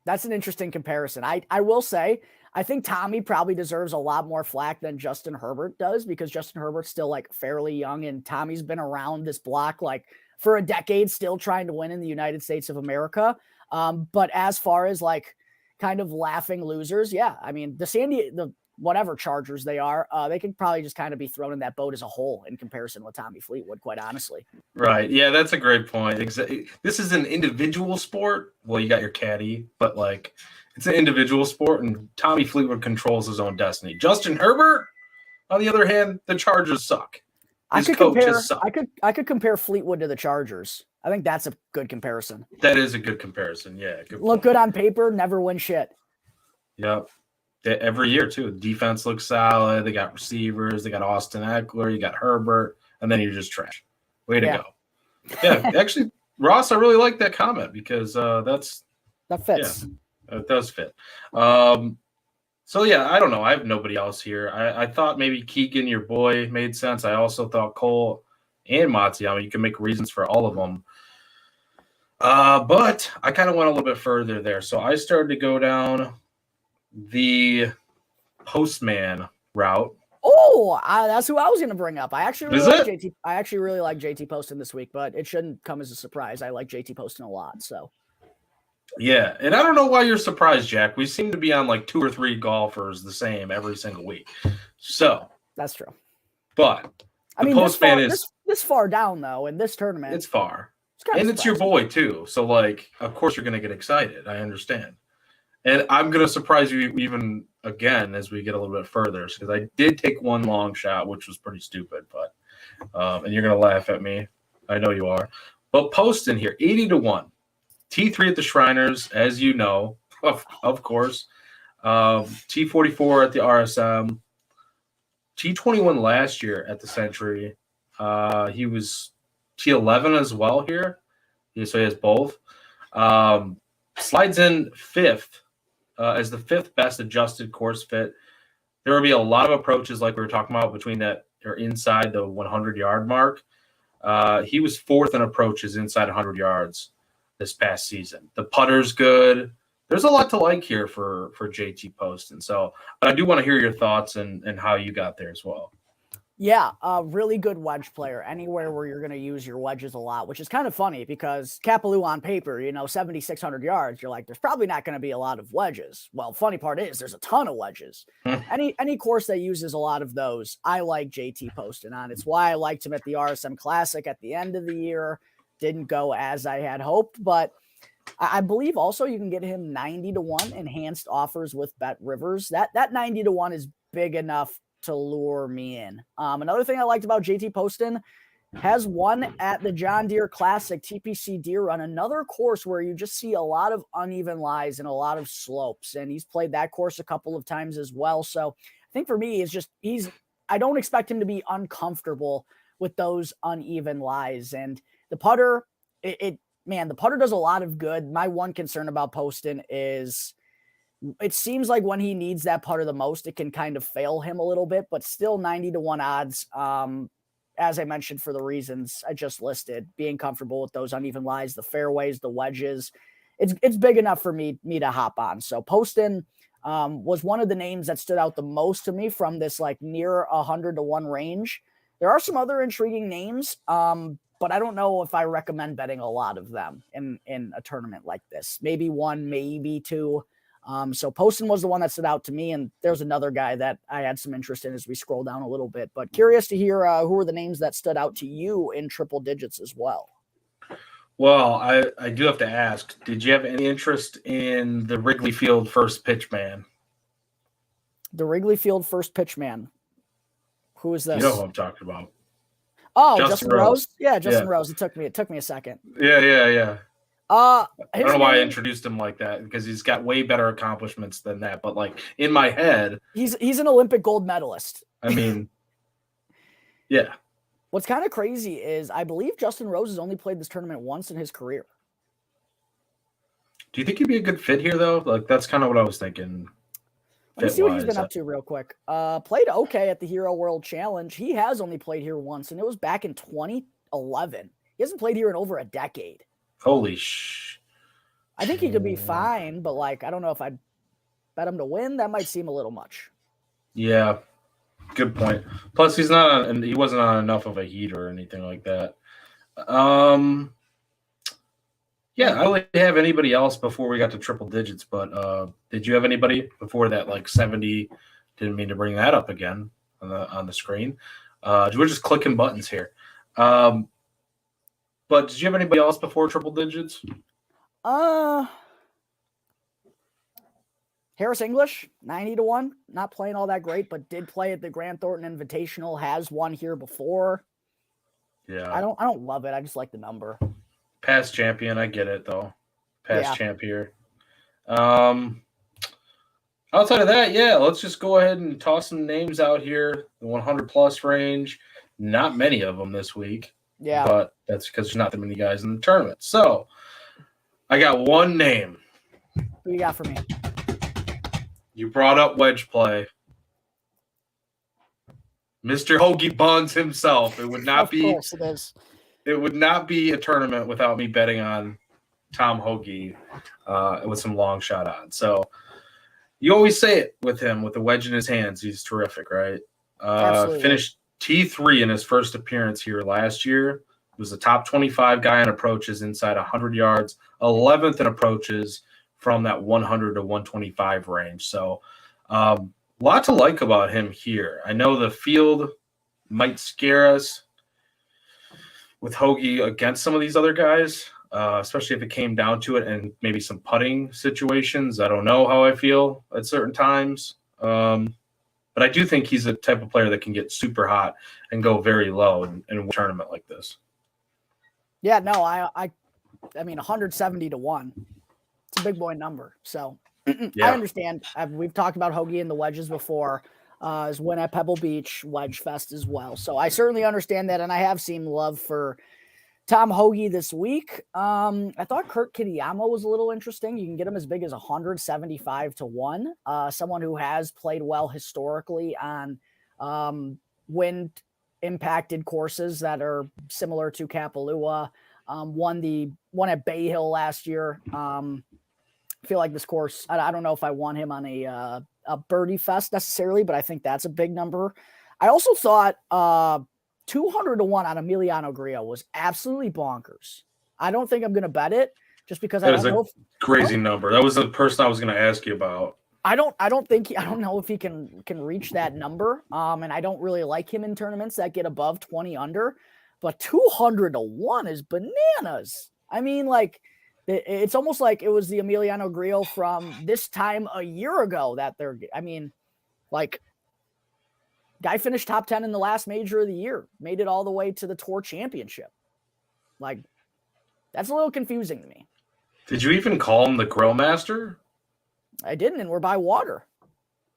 That's an interesting comparison. I will say, I think Tommy probably deserves a lot more flack than Justin Herbert does, because Justin Herbert's still like fairly young and Tommy's been around this block like for a decade, still trying to win in the United States of America. But as far as like kind of laughing losers, yeah, I mean, the whatever Chargers they are, they could probably just kind of be thrown in that boat as a whole in comparison with Tommy Fleetwood, quite honestly. Right. Yeah, that's a great point. This is an individual sport. Well, you got your caddy, but like it's an individual sport, and Tommy Fleetwood controls his own destiny. Justin Herbert, on the other hand, the Chargers suck. I could compare Fleetwood to the Chargers. I think that's a good comparison. That is a good comparison. Yeah. Look good on paper, never win shit. Yep. Every year, too. Defense looks solid. They got receivers. They got Austin Eckler. You got Herbert. And then you're just trash. Way to go. Yeah. Actually, Ross, I really like that comment because that fits. Yeah, it does fit. So, yeah, I don't know. I have nobody else here. I thought maybe Keegan, your boy, made sense. I also thought Cole and Matsuyama, you can make reasons for all of them. But I kind of went a little bit further there. So I started to go down the Postman route. Oh, that's who I was going to bring up. I actually really like JT Poston this week, but it shouldn't come as a surprise. I like JT Poston a lot. So. Yeah, and I don't know why you're surprised, Jack. We seem to be on like 2 or 3 golfers the same every single week. So that's true. But I mean, this far down though in this tournament. It's far, and it's your boy too. So like, of course you're going to get excited. I understand, and I'm going to surprise you even again as we get a little bit further, because I did take one long shot, which was pretty stupid. But and you're going to laugh at me. I know you are. But Poston here, 80-1. T3 at the Shriners, as you know, of course. T44 at the RSM. T21 last year at the Sentry. He was T11 as well here. So he has both. Slides in 5th as the 5th best adjusted course fit. There will be a lot of approaches like we were talking about between that or inside the 100-yard mark. He was 4th in approaches inside 100 yards this past season. The putter's good. There's a lot to like here for JT Poston. So, but I do want to hear your thoughts and how you got there as well. Yeah, a really good wedge player. Anywhere where you're going to use your wedges a lot, which is kind of funny because Kapalua on paper, 7,600 yards, you're like, there's probably not going to be a lot of wedges. Well, funny part is there's a ton of wedges. Any course that uses a lot of those, I like JT Poston on. It's why I liked him at the RSM Classic at the end of the year. Didn't go as I had hoped, but I believe also you can get him 90-1 enhanced offers with Bet Rivers. That 90-1 is big enough to lure me in. Another thing I liked about JT Poston, has won at the John Deere Classic TPC Deer Run, another course where you just see a lot of uneven lies and a lot of slopes. And he's played that course a couple of times as well. So I think for me, I don't expect him to be uncomfortable with those uneven lies. And the putter, the putter does a lot of good. My one concern about Poston is it seems like when he needs that putter the most, it can kind of fail him a little bit, but still 90-1 odds. As I mentioned, for the reasons I just listed, being comfortable with those uneven lies, the fairways, the wedges, it's big enough for me to hop on. So Poston was one of the names that stood out the most to me from this like near 100-1 range. There are some other intriguing names, but I don't know if I recommend betting a lot of them in a tournament like this. Maybe one, maybe two. So Poston was the one that stood out to me, and there's another guy that I had some interest in as we scroll down a little bit. But curious to hear who were the names that stood out to you in triple digits as well. Well, I do have to ask, did you have any interest in the Wrigley Field first pitch man? The Wrigley Field first pitch man. Who is this? You know who I'm talking about. Oh, Justin Rose? Yeah, Justin Rose. It took me a second. Yeah. I don't know why I introduced him like that, because he's got way better accomplishments than that. But like in my head, he's an Olympic gold medalist. I mean, yeah. What's kind of crazy is I believe Justin Rose has only played this tournament once in his career. Do you think he'd be a good fit here, though? Like, that's kind of what I was thinking. Let me see what he's been up to real quick. Played okay at the Hero World Challenge. He has only played here once, and it was back in 2011. He hasn't played here in over a decade. Holy sh! I think he could be fine, but like I don't know if I'd bet him to win. That might seem a little much. Yeah, good point. Plus, he wasn't on enough of a heat or anything like that. Yeah, I don't really have anybody else before we got to triple digits, but did you have anybody before that? Like 70? Didn't mean to bring that up again on the screen. We're just clicking buttons here. But did you have anybody else before triple digits? Harris English, 90-1. Not playing all that great, but did play at the Grant Thornton Invitational. Has won here before. Yeah. I don't love it. I just like the number. Past champion, I get it though. Champ here. Outside of that, yeah, let's just go ahead and toss some names out here. The 100 plus range. Not many of them this week. Yeah. But that's because there's not that many guys in the tournament. So I got one name. Who you got for me? You brought up wedge play. Mr. Hoagie Buns himself. It would not be. Of course it is. It would not be a tournament without me betting on Tom Hoagie with some long shot on. So you always say it with him with the wedge in his hands. He's terrific, right? Finished T3 in his first appearance here last year. He was the top 25 guy in approaches inside 100 yards, 11th in approaches from that 100 to 125 range. So a lot to like about him here. I know the field might scare us with Hoagie against some of these other guys, especially if it came down to it and maybe some putting situations. I don't know how I feel at certain times. But I do think he's a type of player that can get super hot and go very low in a tournament like this. Yeah, no, I mean, 170-1. It's a big boy number. So yeah. I understand. We've talked about Hoagie and the wedges before. His win at Pebble Beach Wedge Fest as well. So I certainly understand that, and I have seen love for Tom Hoagie this week. I thought Kurt Kitayama was a little interesting. You can get him as big as 175-1. Someone who has played well historically on wind-impacted courses that are similar to Kapalua. Won at Bay Hill last year. I feel like this course, I don't know if I want him on a birdie fest necessarily, but I think that's a big number. I also thought 200-1 on Emiliano Grillo was absolutely bonkers. I don't think I'm going to bet it just because I don't know. Crazy number. That was the person I was going to ask you about. I don't know if he can reach that number. And I don't really like him in tournaments that get above 20 under, but 200-1 is bananas. I mean, like, it's almost like it was the Emiliano Grillo from this time a year ago that Guy finished top 10 in the last major of the year, made it all the way to the Tour Championship. Like, that's a little confusing to me. Did you even call him the Grill Master? I didn't, and we're by water.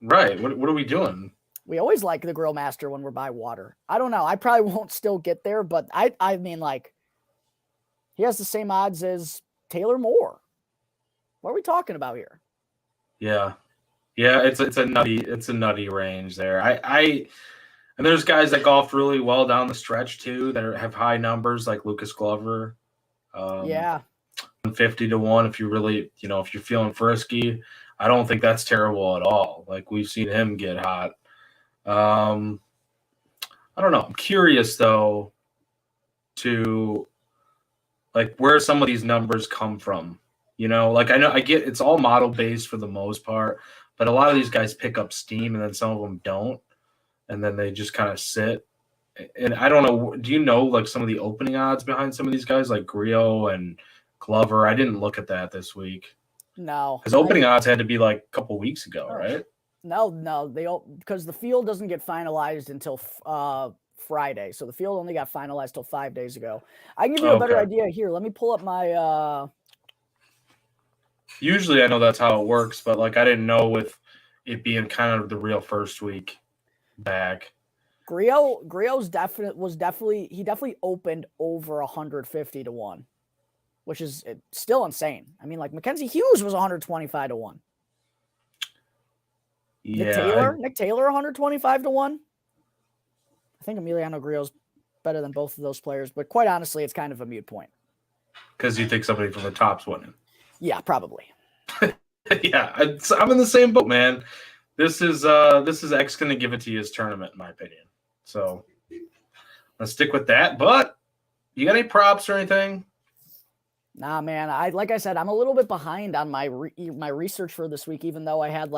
Right. What are we doing? We always like the Grill Master when we're by water. I don't know. I probably won't still get there, but I mean, like, he has the same odds as Taylor Moore. What are we talking about here? Yeah. Yeah, it's a nutty range there. And there's guys that golfed really well down the stretch too that have high numbers like Lucas Glover. Yeah. 50 to 1 if you really, if you're feeling frisky. I don't think that's terrible at all. Like we've seen him get hot. I don't know. I'm curious though to like where some of these numbers come from. Like I get it's all model based for the most part, but a lot of these guys pick up steam and then some of them don't, and then they just kind of sit. And I don't know. Do you know like some of the opening odds behind some of these guys like Griot and Glover? I didn't look at that this week. No, because opening odds had to be like a couple weeks ago, right? No, because the field doesn't get finalized until Friday, so the field only got finalized till 5 days ago. I can give you a better idea here. Let me pull up my. Usually, I know that's how it works, but like I didn't know with it being kind of the real first week back. Griot's definitely opened over 150 to 1, which is still insane. I mean, like Mackenzie Hughes was 125 to 1. Yeah, Nick Taylor 125 to 1. I think Emiliano Griot's better than both of those players, but quite honestly, it's kind of a moot point. Because you think somebody from the top's winning. Yeah, probably. Yeah, I'm in the same boat, man. This is X going to give it to you his tournament, in my opinion. So let's stick with that. But you got any props or anything? Nah, man. Like I said, I'm a little bit behind on my research for this week, even though I had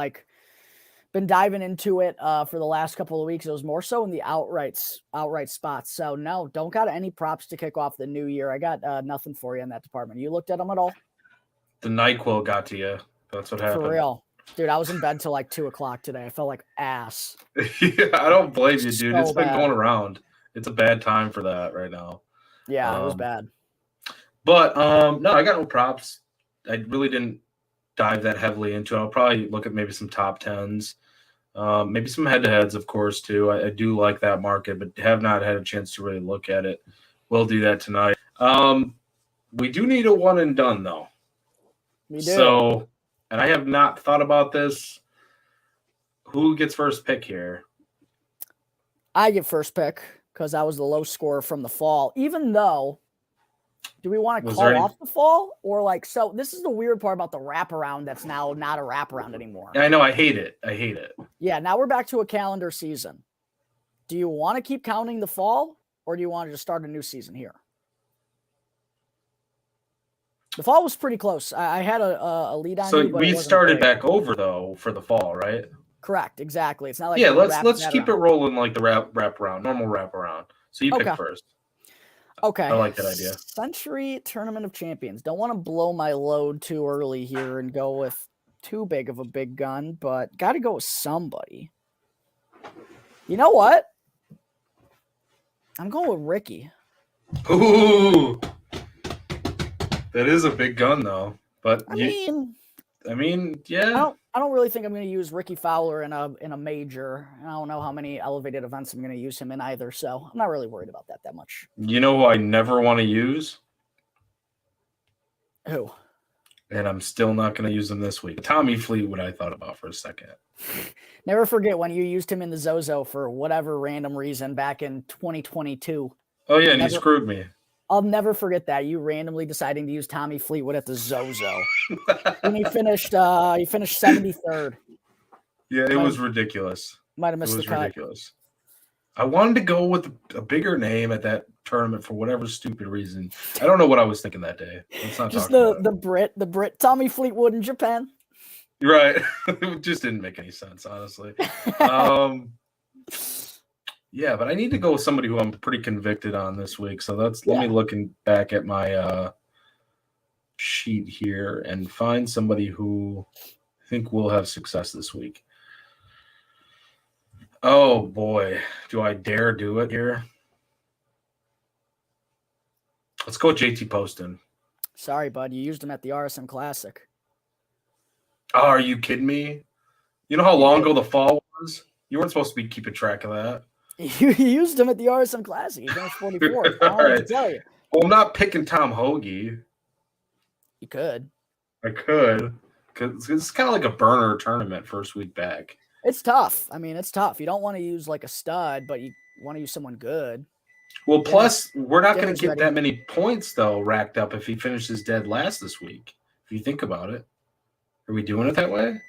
been diving into it for the last couple of weeks. It was more so in the outright spots. So no, don't got any props to kick off the new year. I got nothing for you in that department. You looked at them at all? The NyQuil got to you. That's what happened. For real. Dude, I was in bed till 2:00 today. I felt like ass. Yeah, I don't blame you, dude. It's been bad. going around. It's a bad time for that right now. Yeah, it was bad. But no, I got no props. I really didn't dive that heavily into it. I'll probably look at maybe some top tens. Maybe some head-to-heads, of course, too. I do like that market, but have not had a chance to really look at it. We'll do that tonight. We do need a one and done, though. We do. So, and I have not thought about this. Who gets first pick here? I get first pick because I was the low scorer from the fall, even though do we want to call off the fall or so this is the weird part about the wraparound that's now not a wraparound anymore. I know. I hate it. Yeah. Now we're back to a calendar season. Do you want to keep counting the fall or do you want to just start a new season here? The fall was pretty close. I had a lead on. So we started back over though for the fall, right? Correct. Exactly. It's not like let's keep it rolling like the wraparound, normal wraparound. So you pick first. Okay. I like that idea. Sentry Tournament of Champions. Don't want to blow my load too early here and go with too big of a big gun, but got to go with somebody. You know what? I'm going with Ricky. Ooh. That is a big gun, though. But I mean, yeah. I don't really think I'm going to use Ricky Fowler in a major. I don't know how many elevated events I'm going to use him in either, so I'm not really worried about that much. You know who I never want to use? Who? And I'm still not going to use him this week. Tommy Fleetwood, I thought about for a second. Never forget when you used him in the Zozo for whatever random reason back in 2022. Oh, yeah, and he screwed me. I'll never forget that. You randomly deciding to use Tommy Fleetwood at the Zozo. And he finished 73rd. Yeah, it was ridiculous. Might have missed the cut. Ridiculous. I wanted to go with a bigger name at that tournament for whatever stupid reason. I don't know what I was thinking that day. Let's not just talk about the Brit Tommy Fleetwood in Japan. Right. It just didn't make any sense, honestly. Yeah, but I need to go with somebody who I'm pretty convicted on this week. So let me look back at my sheet here and find somebody who I think will have success this week. Oh boy, do I dare do it here? Let's go with JT Poston. Sorry, bud. You used him at the RSM Classic. Oh, are you kidding me? You know how long ago the fall was? You weren't supposed to be keeping track of that. You used him at the RSM Classic. He finished 44th. I don't know what to tell you. Well, I'm not picking Tom Hoagie. You could. I could. Because it's kind of like a burner tournament first week back. It's tough. I mean, it's tough. You don't want to use like a stud, but you want to use someone good. Well, plus, we're not going to get ready. that many points, though, racked up if he finishes dead last this week. If you think about it. Are we doing it that way?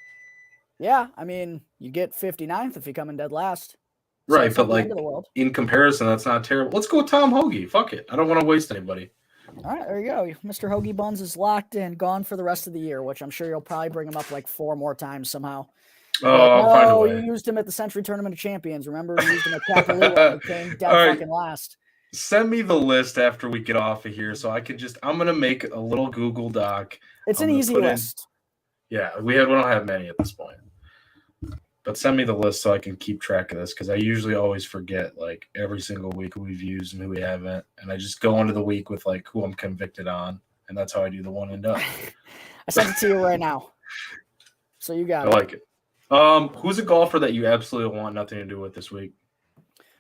Yeah. I mean, you get 59th if you come in dead last. Right, but like in comparison, that's not terrible. Let's go with Tom Hoagie. Fuck it. I don't want to waste anybody. All right, there you go. Mr. Hoagie Buns is locked in, gone for the rest of the year, which I'm sure you'll probably bring him up like 4 more times somehow. I'll find a way. You used him at the Sentry Tournament of Champions. Remember, you used him at Kapalua. He came dead fucking last. Send me the list after we get off of here so I can I'm going to make a little Google Doc. It's an easy list. Yeah, we don't have many at this point. But send me the list so I can keep track of this because I usually always forget like every single week who we've used and who we haven't. And I just go into the week with like who I'm convicted on. And that's how I do the one and done. I sent it to you right now. So you got it. I like it. Who's a golfer that you absolutely want nothing to do with this week?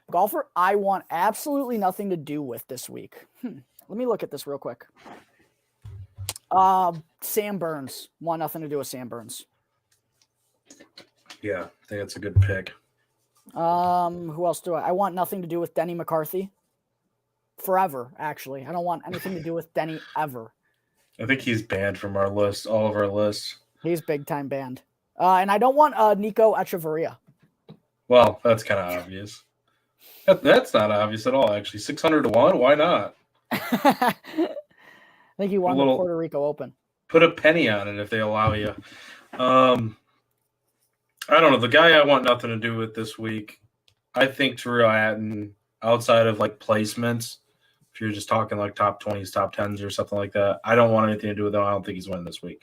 Golfer I want absolutely nothing to do with this week. Let me look at this real quick. Sam Burns. Want nothing to do with Sam Burns. Yeah, I think that's a good pick. Who else do I want nothing to do with Denny McCarthy? Forever, actually. I don't want anything to do with Denny ever. I think he's banned from our list, all of our lists. He's big time banned. And I don't want Nico Echeverria. Well, that's kind of obvious. That's not obvious at all, actually. 600 to 1, why not? I think he won the Puerto Rico Open. Put a penny on it if they allow you. I don't know. The guy I want nothing to do with this week, I think Terrell Hatton, outside of like placements, if you're just talking like top 20s, top 10s or something like that, I don't want anything to do with him. I don't think he's winning this week.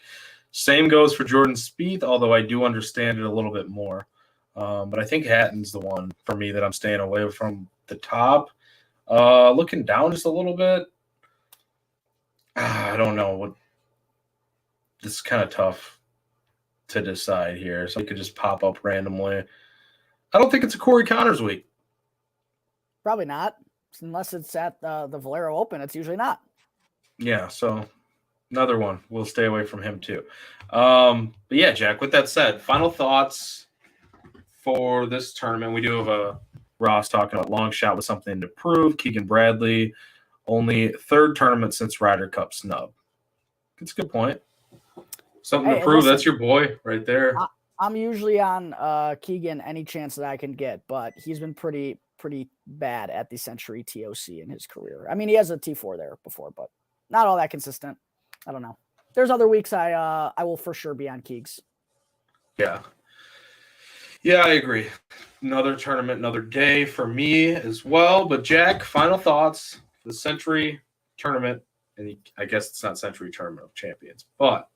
Same goes for Jordan Spieth, although I do understand it a little bit more. But I think Hatton's the one for me that I'm staying away from the top. Looking down just a little bit, I don't know. This is kind of tough to decide here. So it could just pop up randomly. I don't think it's a Corey Connors week. Probably not. Unless it's at the Valero Open. It's usually not. Yeah, so another one. We'll stay away from him too. But yeah, Jack, with that said, final thoughts for this tournament. We do have a Ross talking about long shot with something to prove. Keegan Bradley, only third tournament since Ryder Cup snub. It's a good point. Something to prove. Listen, that's your boy right there. I'm usually on Keegan any chance that I can get, but he's been pretty bad at the Sentry TOC in his career. I mean, he has a T4 there before, but not all that consistent. I don't know. There's other weeks I will for sure be on Keegs. Yeah. Yeah, I agree. Another tournament, another day for me as well. But Jack, final thoughts for the Sentry Tournament, and I guess it's not Sentry Tournament of Champions, but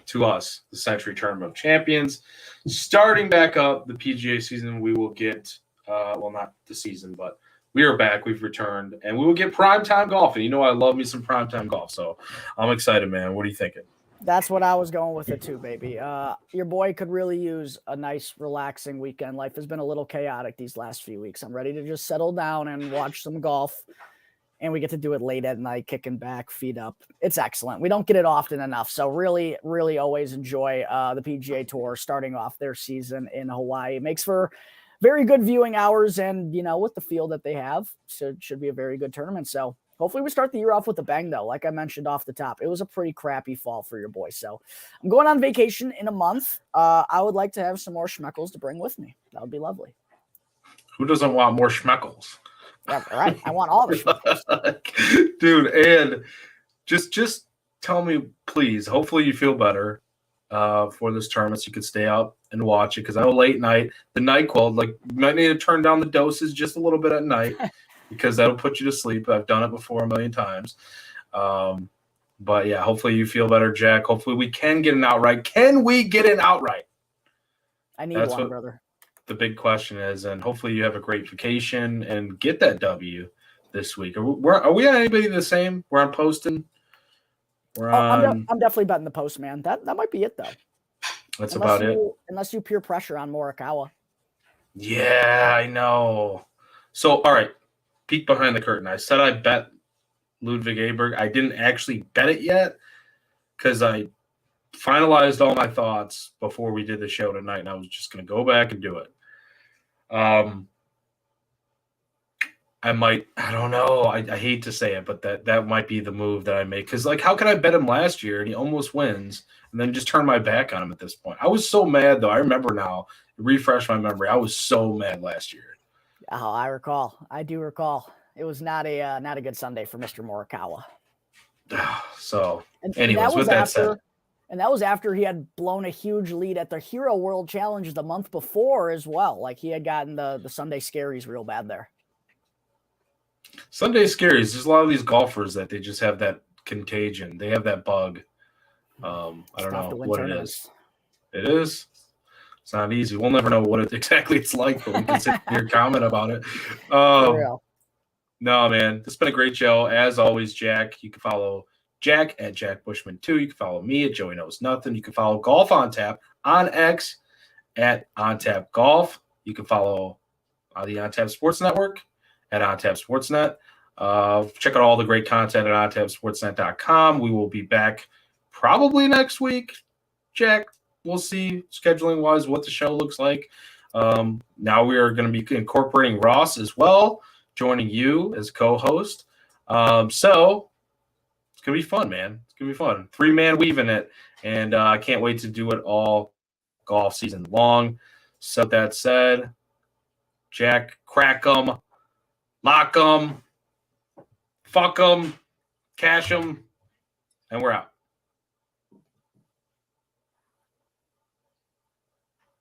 to us, the Sentry Tournament of Champions. Starting back up the PGA season, we will get, well, not the season, but we are back. We've returned, and we will get primetime golf. And you know I love me some primetime golf, so I'm excited, man. What are you thinking? That's what I was going with it too, baby. Your boy could really use a nice, relaxing weekend. Life has been a little chaotic these last few weeks. I'm ready to just settle down and watch some golf. And we get to do it late at night, kicking back, feet up. It's excellent. We don't get it often enough. So really, really always enjoy the PGA Tour starting off their season in Hawaii. It makes for very good viewing hours. And, you know, with the field that they have, so it should be a very good tournament. So hopefully we start the year off with a bang, though. Like I mentioned off the top, it was a pretty crappy fall for your boy. So I'm going on vacation in a month. I would like to have some more schmeckles to bring with me. That would be lovely. Who doesn't want more schmeckles? Yeah, right. I want all the schmeckles. Dude, and just tell me, please, hopefully you feel better for this tournament so you could stay up and watch it. Because I know late night, the NyQuil, like you might need to turn down the doses just a little bit at night because that'll put you to sleep. I've done it before a million times. But yeah, hopefully you feel better, Jack. Hopefully we can get an outright. Can we get an outright? I need one, brother. the big question is, and hopefully you have a great vacation and get that W this week. Are we on anybody the same? We're on Poston. We're on. I'm definitely betting the Post, man. That might be it though. That's about it. Unless you peer pressure on Morikawa. Yeah, I know. So, all right, peek behind the curtain. I said I bet Ludwig Aberg. I didn't actually bet it yet because I finalized all my thoughts before we did the show tonight, and I was just going to go back and do it. I don't know. I hate to say it, but that might be the move that I make. Because, like, how could I bet him last year and he almost wins and then just turn my back on him at this point? I was so mad, though. I remember now. Refresh my memory. I was so mad last year. Oh, I recall. I do recall. It was not a good Sunday for Mr. Morikawa. So, anyways, with that said. And that was after he had blown a huge lead at the Hero World Challenge the month before as well. Like, he had gotten the Sunday scaries real bad there. Sunday scaries. There's a lot of these golfers that they just have that contagion. They have that bug. I don't know what it is. It is. It's not easy. We'll never know what exactly it's like, but we can sit here and comment about it. For real. No, man. This has been a great show. As always, Jack, you can follow Jack at Jack Bushman 2. You can follow me at Joey Knows Nothing. You can follow Golf on Tap on X at On Tap Golf. You can follow the On Tap Sports Network at On Tap Sportsnet. Check out all the great content at ontapsportsnet.com. We will be back probably next week. Jack, we'll see scheduling wise what the show looks like. Now we are going to be incorporating Ross as well, joining you as co-host. So it's going to be fun, man. It's going to be fun. 3-man weaving it. And I can't wait to do it all golf season long. So that said, Jack, crack 'em, lock 'em, fuck 'em, cash 'em, and we're out.